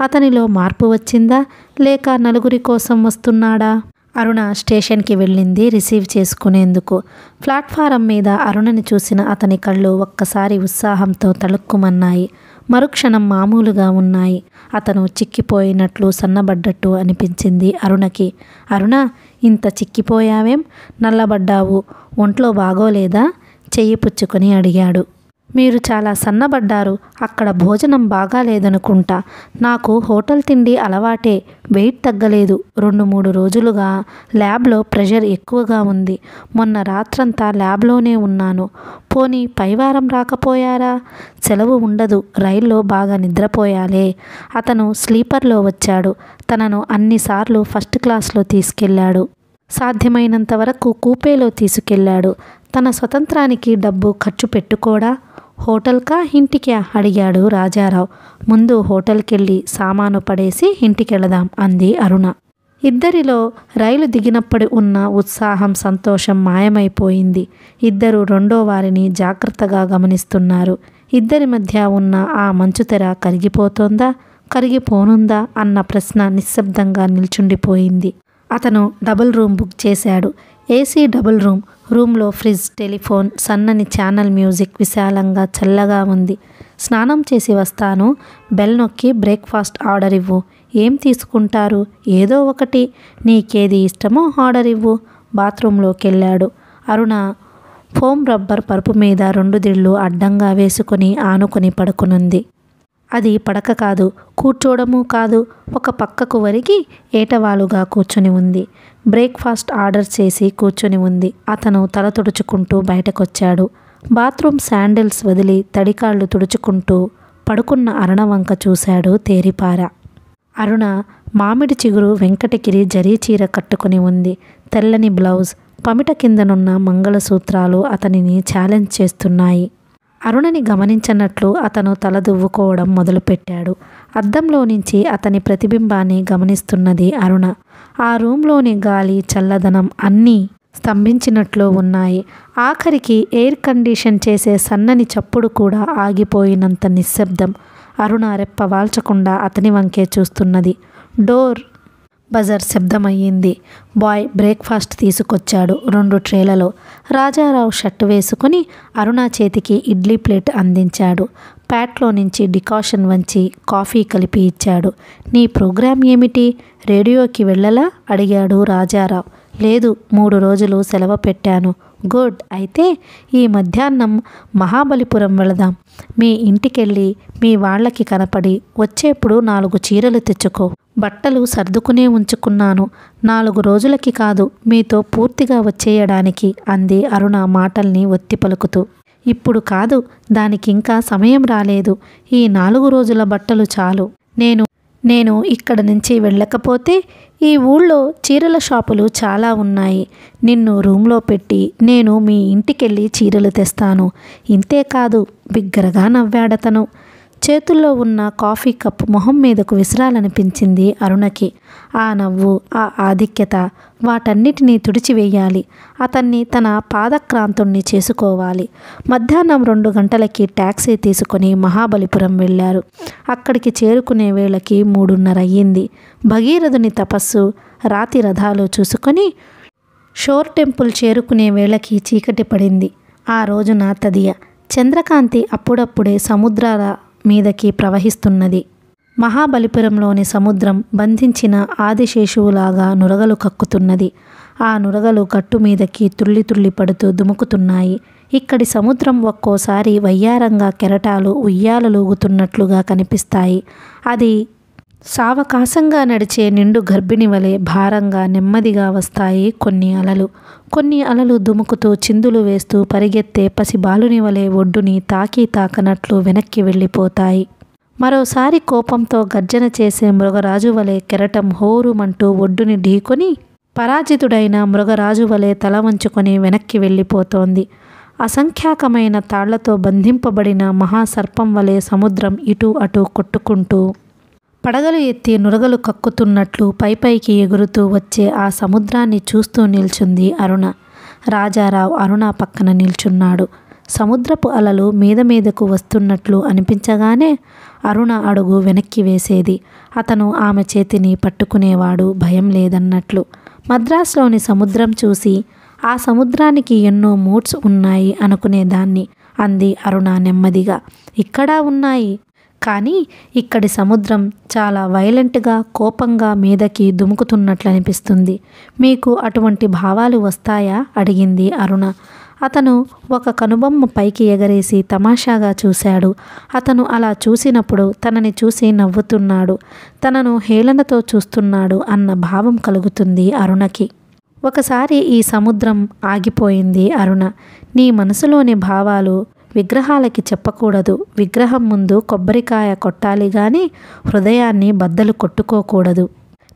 అతనిలో మార్పు వచ్చిందా, లేక నలుగురి కోసం వస్తున్నాడా? అరుణ స్టేషన్కి వెళ్ళింది రిసీవ్ చేసుకునేందుకు. ప్లాట్ఫారం మీద అరుణని చూసిన అతని కళ్ళు ఒక్కసారి ఉత్సాహంతో తళుక్కుమన్నాయి. మరుక్షణం మామూలుగా ఉన్నాయి. అతను చిక్కిపోయినట్లు, సన్నబడ్డట్టు అనిపించింది అరుణకి. అరుణ, ఇంత చిక్కిపోయావేం? నల్లబడ్డావు. ఒంట్లో బాగోలేదా? చెయ్యి పుచ్చుకొని అడిగాడు. మీరు చాలా సన్నబడ్డారు. అక్కడ భోజనం బాగాలేదనుకుంటా. నాకు హోటల్ తిండి అలవాటే. వెయిట్ తగ్గలేదు. 2-3 రోజులుగా ల్యాబ్లో ప్రెషర్ ఎక్కువగా ఉంది. మొన్న రాత్రంతా ల్యాబ్లోనే ఉన్నాను. పోనీ పైవారం రాకపోయారా? సెలవు ఉండదు. రైల్లో బాగా నిద్రపోయాలే. అతను స్లీపర్లో వచ్చాడు. తనను అన్నిసార్లు ఫస్ట్ క్లాస్లో తీసుకెళ్లాడు. సాధ్యమైనంత వరకు కూపేలో తీసుకెళ్లాడు. తన స్వతంత్రానికి డబ్బు ఖర్చు పెట్టుకోడా? హోటల్కా ఇంటికా? అడిగాడు రాజారావు. ముందు హోటల్కెళ్ళి సామాను పడేసి ఇంటికెళదాం అంది అరుణ. ఇద్దరిలో రైలు దిగినప్పుడు ఉన్న ఉత్సాహం, సంతోషం మాయమైపోయింది. ఇద్దరు రెండో వారిని జాగ్రత్తగా గమనిస్తున్నారు. ఇద్దరి మధ్య ఉన్న ఆ మంచుతెర కరిగిపోతోందా, కరిగిపోనుందా అన్న ప్రశ్న నిశ్శబ్దంగా నిల్చుండిపోయింది. అతను డబుల్ రూమ్ బుక్ చేశాడు. AC double room. రూమ్లో ఫ్రిడ్జ్, టెలిఫోన్, సన్నని ఛానల్ మ్యూజిక్, విశాలంగా చల్లగా ఉంది. స్నానం చేసి వస్తాను. బెల్ నొక్కి బ్రేక్ఫాస్ట్ ఆర్డర్ ఇవ్వు. ఏం తీసుకుంటారు? ఏదో ఒకటి. నీకేది ఇష్టమో ఆర్డర్ ఇవ్వు. బాత్రూంలోకి వెళ్ళాడు. అరుణ ఫోమ్ రబ్బర్ పరుపు మీద 2 దిళ్ళు అడ్డంగా వేసుకుని ఆనుకుని పడుకునుంది. అది పడక కాదు, కూర్చోవడము కాదు. ఒక పక్కకు వరిగి ఏటవాలుగా కూర్చుని ఉంది. బ్రేక్ఫాస్ట్ ఆర్డర్ చేసి కూర్చుని ఉంది. అతను తల తుడుచుకుంటూ బయటకొచ్చాడు. బాత్రూమ్ శాండిల్స్ వదిలి తడికాళ్ళు తుడుచుకుంటూ పడుకున్న అరుణ వంక చూశాడు తేరిపార. అరుణ మామిడి చిగురు వెంకటగిరి జరీ చీర కట్టుకుని ఉంది. తెల్లని బ్లౌజ్, పమిట కిందనున్న మంగళసూత్రాలు అతనిని ఛాలెంజ్ చేస్తున్నాయి. అరుణని గమనించనట్లు అతను తలదువ్వుకోవడం మొదలుపెట్టాడు. అద్దంలో నుంచి అతని ప్రతిబింబాన్ని గమనిస్తున్నది అరుణ. ఆ రూంలోని గాలి, చల్లదనం అన్నీ స్తంభించినట్లు ఉన్నాయి. ఆఖరికి ఎయిర్ కండిషన్ చేసే సన్నని చప్పుడు కూడా ఆగిపోయినంత నిశ్శబ్దం. అరుణ రెప్ప వాల్చకుండా అతని వంకే చూస్తున్నది. డోర్ బజర్ శబ్దమయ్యింది. బాయ్ బ్రేక్ఫాస్ట్ తీసుకొచ్చాడు 2 ట్రేలలో. రాజారావు షర్టు వేసుకుని అరుణ చేతికి ఇడ్లీ ప్లేట్ అందించాడు. ప్యాట్లో నుంచి డికాషన్ వంచి కాఫీ కలిపి ఇచ్చాడు. నీ ప్రోగ్రాం ఏమిటి? రేడియోకి వెళ్ళలా? అడిగాడు రాజారావు. లేదు, 3 రోజులు సెలవు పెట్టాను. గుడ్. అయితే ఈ మధ్యాహ్నం మహాబలిపురం వెళదాం. మీ ఇంటికెళ్ళి మీ వాళ్ళకి కనపడి వచ్చేప్పుడు 4 చీరలు తెచ్చుకో. బట్టలు సర్దుకునే ఉంచుకున్నాను. 4 రోజులకి కాదు, మీతో పూర్తిగా వచ్చేయడానికి అంది అరుణ మాటల్ని ఒత్తి పలుకుతూ. ఇప్పుడు కాదు, దానికింకా సమయం రాలేదు. ఈ 4 రోజుల బట్టలు చాలు. నేను ఇక్కడ నుంచి వెళ్ళకపోతే ఈ ఊళ్ళో చీరల షాపులు చాలా ఉన్నాయి. నిన్ను రూమ్లో పెట్టి నేను మీ ఇంటికెళ్ళి చీరలు తెస్తాను. ఇంతేకాదు, బిగ్గరగా నవ్వాడతను. చేతుల్లో ఉన్న కాఫీ కప్ మొహం మీదకు విసిరాలనిపించింది అరుణకి. ఆ నవ్వు, ఆ ఆధిక్యత, వాటన్నిటినీ తుడిచివేయాలి. అతన్ని తన పాదక్రాంతుణ్ణి చేసుకోవాలి. మధ్యాహ్నం 2 గంటలకి ట్యాక్సీ తీసుకుని మహాబలిపురం వెళ్ళారు. అక్కడికి చేరుకునే వేళకి 3:30 అయ్యింది. భగీరథుని తపస్సు, రాతి రథాలు చూసుకొని షోర్ టెంపుల్ చేరుకునే వేళకి చీకటి పడింది. ఆ రోజున తదియ. చంద్రకాంతి అప్పుడప్పుడే సముద్రాల మీదకి ప్రవహిస్తున్నది. మహాబలిపురంలోని సముద్రం బంధించిన ఆదిశేషువులాగా నురగలు కక్కుతున్నది. ఆ నురగలు గట్టు మీదకి తుళ్ళి తుళ్ళి పడుతూ దుముకుతున్నాయి. ఇక్కడి సముద్రం ఒక్కోసారి వయ్యారంగా కెరటాలు ఉయ్యాలలూగుతున్నట్లుగా కనిపిస్తాయి. అది సావకాశంగా నడిచే నిండు గర్భిణి వలె భారంగా నెమ్మదిగా వస్తాయి కొన్ని అలలు దుముకుతూ చిందులు వేస్తూ పరిగెత్తే పసిబాలుని వలె ఒడ్డుని తాకనట్లు వెనక్కి వెళ్ళిపోతాయి. మరోసారి కోపంతో గర్జన చేసే మృగరాజు వలె కెరటం హోరుమంటూ ఒడ్డుని ఢీకొని పరాజితుడైన మృగరాజు వలె తల వంచుకొని వెనక్కి వెళ్ళిపోతోంది. అసంఖ్యాకమైన తాళ్లతో బంధింపబడిన మహాసర్పం వలె సముద్రం ఇటూ అటూ కొట్టుకుంటూ పడగలు ఎత్తి నురగలు కక్కుతున్నట్లు పైపైకి ఎగురుతూ వచ్చే ఆ సముద్రాన్ని చూస్తూ నిల్చుంది అరుణ. రాజారావు అరుణ పక్కన నిల్చున్నాడు. సముద్రపు అలలు మీదకు వస్తున్నట్లు అనిపించగానే అరుణ అడుగు వెనక్కి వేసేది. అతను ఆమె చేతిని పట్టుకునేవాడు, భయం లేదన్నట్లు. మద్రాసులోని సముద్రం చూసి ఆ సముద్రానికి ఎన్నో మూడ్స్ ఉన్నాయి అనుకునేదాన్ని అంది అరుణ నెమ్మదిగా. ఇక్కడా ఉన్నాయి, కానీ ఇక్కడి సముద్రం చాలా వైలెంట్గా, కోపంగా మీదకి దుముకుతున్నట్లు అనిపిస్తుంది. మీకు అటువంటి భావాలు వస్తాయా? అడిగింది అరుణ. అతను ఒక కనుబొమ్మ పైకి ఎగరేసి తమాషాగా చూశాడు. అతను అలా చూసినప్పుడు తనని చూసి నవ్వుతున్నాడు, తనను హేళనతో చూస్తున్నాడు అన్న భావం కలుగుతుంది అరుణకి. ఒకసారి ఈ సముద్రం ఆగిపోయింది అరుణ. నీ మనసులోని భావాలు విగ్రహాలకి చెప్పకూడదు. విగ్రహం ముందు కొబ్బరికాయ కొట్టాలి గాని హృదయాన్ని బద్దలు కొట్టుకోకూడదు.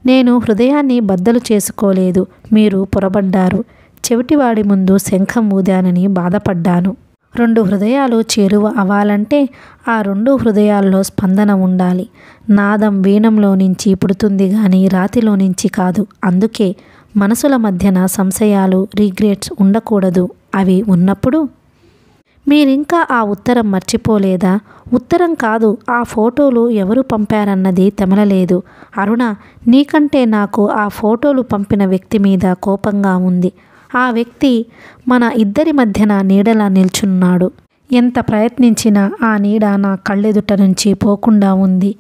నేను హృదయాన్ని బద్దలు చేసుకోలేదు. మీరు పొరబడ్డారు. చెవిటివాడి ముందు శంఖం ఊదానని బాధపడ్డాను. 2 హృదయాలు చేరువ అవ్వాలంటే ఆ 2 హృదయాల్లో స్పందన ఉండాలి. నాదం వీణంలో నుంచి పుడుతుంది గాని రాతిలో నుంచి కాదు. అందుకే మనసుల మధ్యన సంశయాలు, రిగ్రెట్స్ ఉండకూడదు. అవి ఉన్నప్పుడు మీరింకా ఆ ఉత్తరం మర్చిపోలేదా? ఉత్తరం కాదు, ఆ ఫోటోలు ఎవరు పంపారన్నది తెమలలేదు. అరుణ, నీకంటే నాకు ఆ ఫోటోలు పంపిన వ్యక్తి మీద కోపంగా ఉంది. ఆ వ్యక్తి మన ఇద్దరి మధ్యన నీడలా నిల్చున్నాడు. ఎంత ప్రయత్నించినా ఆ నీడ నా కళ్ళెదుట నుంచి పోకుండా ఉంది.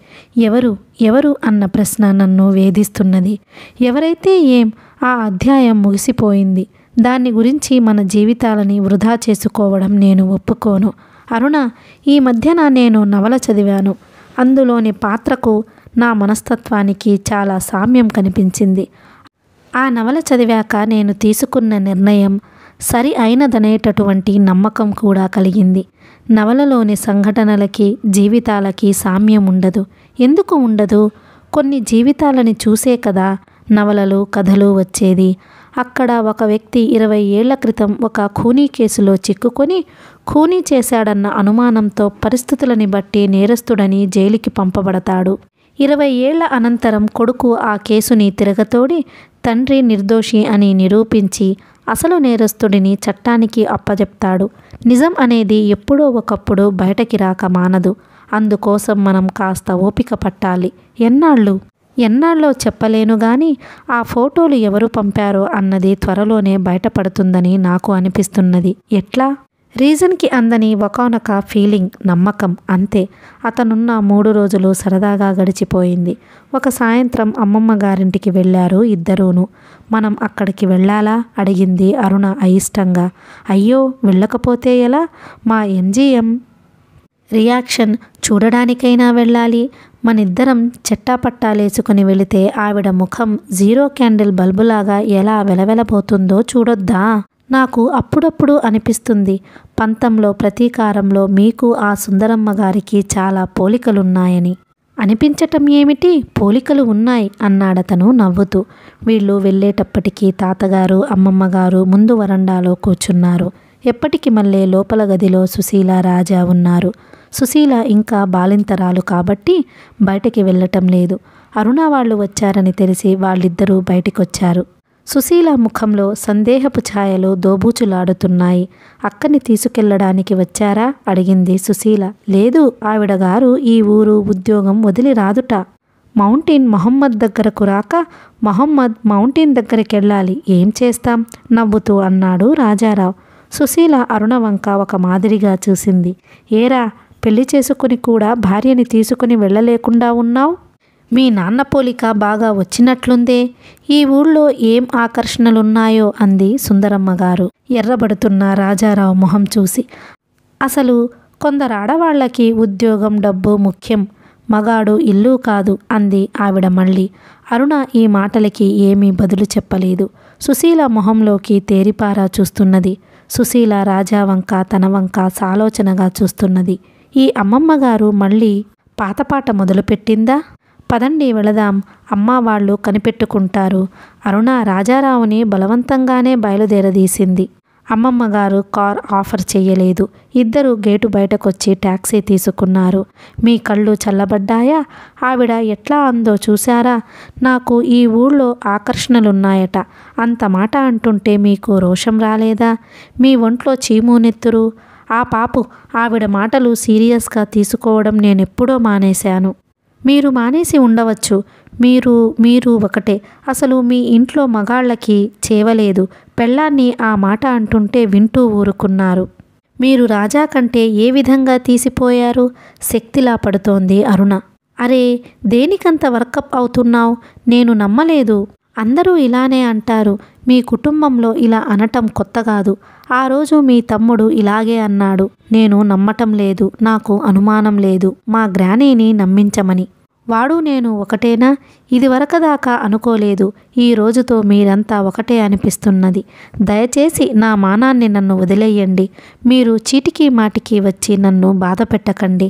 ఎవరు అన్న ప్రశ్న నన్ను వేధిస్తున్నది. ఎవరైతే ఏం, ఆ అధ్యాయం ముగిసిపోయింది. దాన్ని గురించి మన జీవితాలని వృధా చేసుకోవడం నేను ఒప్పుకోను. అరుణ, ఈ మధ్యన నేను నవల చదివాను. అందులోని పాత్రకు నా మనస్తత్వానికి చాలా సామ్యం కనిపించింది. ఆ నవల చదివాక నేను తీసుకున్న నిర్ణయం సరి అయినదనేటటువంటి నమ్మకం కూడా కలిగింది. నవలలోని సంఘటనలకి జీవితాలకి సామ్యం ఉండదు. ఎందుకు ఉండదు? కొన్ని జీవితాలని చూసే కదా నవలలు కథలు వచ్చేది. అక్కడ ఒక వ్యక్తి 20 ఏళ్ల క్రితం ఒక ఖూనీ కేసులో చిక్కుకొని ఖూనీ చేశాడన్న అనుమానంతో పరిస్థితులని బట్టి నేరస్తుడని జైలుకి పంపబడతాడు. 20 ఏళ్ల అనంతరం కొడుకు ఆ కేసుని తిరగతోడి తండ్రి నిర్దోషి అని నిరూపించి అసలు నేరస్తుడిని చట్టానికి అప్పజెప్తాడు. నిజం అనేది ఎప్పుడో ఒకప్పుడు బయటకి రాక మానదు. అందుకోసం మనం కాస్త ఓపిక పట్టాలి. ఎన్నాళ్ళో చెప్పలేను గాని ఆ ఫోటోలు ఎవరు పంపారో అన్నది త్వరలోనే బయటపడుతుందని నాకు అనిపిస్తున్నది. ఎట్లా? రీజన్కి అందని ఒకానొక ఫీలింగ్, నమ్మకం, అంతే. అతనున్న 3 రోజులు సరదాగా గడిచిపోయింది. ఒక సాయంత్రం అమ్మమ్మ గారింటికి వెళ్ళారు ఇద్దరూను. మనం అక్కడికి వెళ్ళాలా అడిగింది అరుణ అయిష్టంగా. అయ్యో వెళ్ళకపోతే ఎలా? మా ఎంజీఎం రియాక్షన్ చూడడానికైనా వెళ్ళాలి. మనిద్దరం చెట్టాపట్టాలేసుకుని వెళితే ఆవిడ ముఖం 0 క్యాండిల్ బల్బులాగా ఎలా వెలవెలబోతుందో చూడొద్దా? నాకు అప్పుడప్పుడు అనిపిస్తుంది, పంతంలో ప్రతీకారంలో మీకు ఆ సుందరమ్మ గారికి చాలా పోలికలున్నాయని. అనిపించటం ఏమిటి? పోలికలు ఉన్నాయి అన్నాడతను నవ్వుతూ. వీళ్ళు వెళ్ళేటప్పటికీ తాతగారు అమ్మమ్మగారు ముందు వరండాలో కూర్చున్నారు. ఎప్పటికి మళ్ళీ లోపల గదిలో సుశీల రాజా ఉన్నారు. సుశీల ఇంకా బాలింతరాలు కాబట్టి బయటికి వెళ్ళటం లేదు. అరుణ వాళ్ళు వచ్చారని తెలిసి వాళ్ళిద్దరూ బయటికొచ్చారు. సుశీల ముఖంలో సందేహపు ఛాయలు దోబూచులాడుతున్నాయి. అక్కని తీసుకెళ్లడానికి వచ్చారా అడిగింది సుశీల. లేదు, ఆవిడగారు ఈ ఊరు ఉద్యోగం వదిలి రాదుట. మౌంటైన్ మొహమ్మద్ దగ్గరకు రాక మొహమ్మద్ మౌంటైన్ దగ్గరికెళ్ళాలి. ఏం చేస్తాం? నవ్వుతూ అన్నాడు రాజారావు. సుశీల అరుణ వంక ఒక మాదిరిగా చూసింది. ఏరా, పెళ్లి చేసుకుని కూడా భార్యని తీసుకుని వెళ్ళలేకుండా ఉన్నావు? మీ నాన్న పోలిక బాగా వచ్చినట్లుందే. ఈ ఊళ్ళో ఏం ఆకర్షణలున్నాయో అంది సుందరమ్మ గారు ఎర్రబడుతున్న రాజారావు మొహం చూసి. అసలు కొందరు ఆడవాళ్లకి ఉద్యోగం డబ్బు ముఖ్యం, మగాడు ఇల్లు కాదు అంది ఆవిడ మళ్ళీ. అరుణ ఈ మాటలకి ఏమీ బదులు చెప్పలేదు. సుశీల మొహంలోకి తేరిపారా చూస్తున్నది. సుశీల రాజా వంక తన వంక సాలోచనగా చూస్తున్నది. ఈ అమ్మమ్మగారు మళ్ళీ పాతపాట మొదలుపెట్టిందా? పదండి వెళదాం, అమ్మ వాళ్ళు కనిపెట్టుకుంటారు. అరుణ రాజారావుని బలవంతంగానే బయలుదేరదీసింది. అమ్మమ్మగారు కార్ ఆఫర్ చెయ్యలేదు. ఇద్దరు గేటు బయటకొచ్చి టాక్సీ తీసుకున్నారు. మీ కళ్ళు చల్లబడ్డాయా? ఆవిడ ఎట్లా అందో చూశారా? నాకు ఈ ఊళ్ళో ఆకర్షణలున్నాయట. అంత మాట అంటుంటే మీకు రోషం రాలేదా? మీ ఒంట్లో చీమూనెత్తురు. ఆ పాపు, ఆవిడ మాటలు సీరియస్గా తీసుకోవడం నేనెప్పుడో మానేశాను. మీరు మానేసి ఉండవచ్చు. మీరు ఒకటే. అసలు మీ ఇంట్లో మగాళ్ళకి చేవలేదు. పెళ్ళాన్ని ఆ మాట అంటుంటే వింటూ ఊరుకున్నారు. మీరు రాజా కంటే ఏ విధంగా తీసిపోయారు? శక్తిలా పడుతోంది అరుణ. అరే, దేనికంత వర్కప్ అవుతున్నావు? నేను నమ్మలేదు. అందరూ ఇలానే అంటారు. మీ కుటుంబంలో ఇలా అనటం కొత్త కాదు. ఆ రోజు మీ తమ్ముడు ఇలాగే అన్నాడు. నేను నమ్మటం లేదు. నాకు అనుమానం లేదు మా గ్రానీని నమ్మించమని. వాడు నేను ఒకటేనా? ఇదివరకదాకా అనుకోలేదు. ఈ రోజుతో మీరంతా ఒకటే అనిపిస్తున్నది. దయచేసి నా మానాన్ని నన్ను వదిలేయండి. మీరు చీటికి మాటికి వచ్చి నన్ను బాధ పెట్టకండి.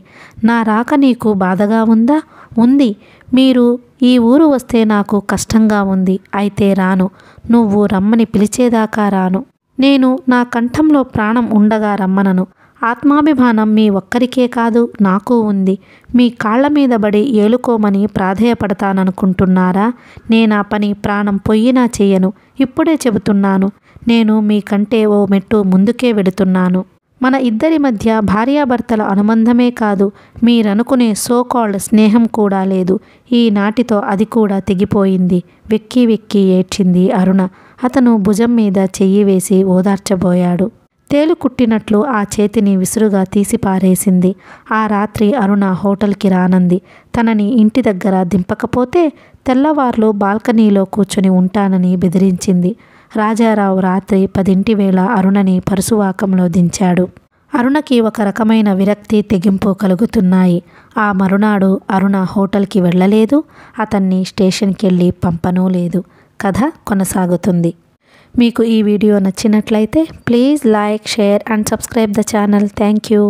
నా రాక నీకు బాధగా ఉందా? ఉంది. మీరు ఈ ఊరు వస్తే నాకు కష్టంగా ఉంది. అయితే రాను. నువ్వు రమ్మని పిలిచేదాకా రాను. నేను నా కంఠంలో ప్రాణం ఉండగా రమ్మనను. ఆత్మాభిమానం మీ ఒక్కరికే కాదు, నాకు ఉంది. మీ కాళ్ల మీద పడి ఏలుకోమని ప్రాధేయపడతాననుకుంటున్నారా? నేనా పని ప్రాణం పొయ్యినా చెయ్యను. ఇప్పుడే చెబుతున్నాను. నేను మీకంటే ఓ మెట్టు ముందుకే వెళుతున్నాను. మన ఇద్దరి మధ్య భార్యాభర్తల అనుబంధమే కాదు, మీరనుకునే సోకాల్డ్ స్నేహం కూడా లేదు. ఈనాటితో అది కూడా తెగిపోయింది. వెక్కి వెక్కి ఏడ్చింది అరుణ. అతను భుజం మీద చెయ్యి వేసి ఓదార్చబోయాడు. తేలు కుట్టినట్లు ఆ చేతిని విసురుగా తీసి పారేసింది. ఆ రాత్రి అరుణ హోటల్కి రానంది. తనని ఇంటి దగ్గర దింపకపోతే తెల్లవార్లు బాల్కనీలో కూర్చుని ఉంటానని బెదిరించింది. రాజారావు రాత్రి 10 వేళ అరుణని పరుసువాకంలో దించాడు. అరుణకి ఒక రకమైన విరక్తి తెగింపు కలుగుతున్నాయి. ఆ మరునాడు అరుణ హోటల్కి వెళ్ళలేదు. అతన్ని స్టేషన్కి వెళ్ళి పంపనూ లేదు. కథ కొనసాగుతుంది. మీకు ఈ వీడియో నచ్చినట్లయితే please like, share and subscribe the channel. Thank you.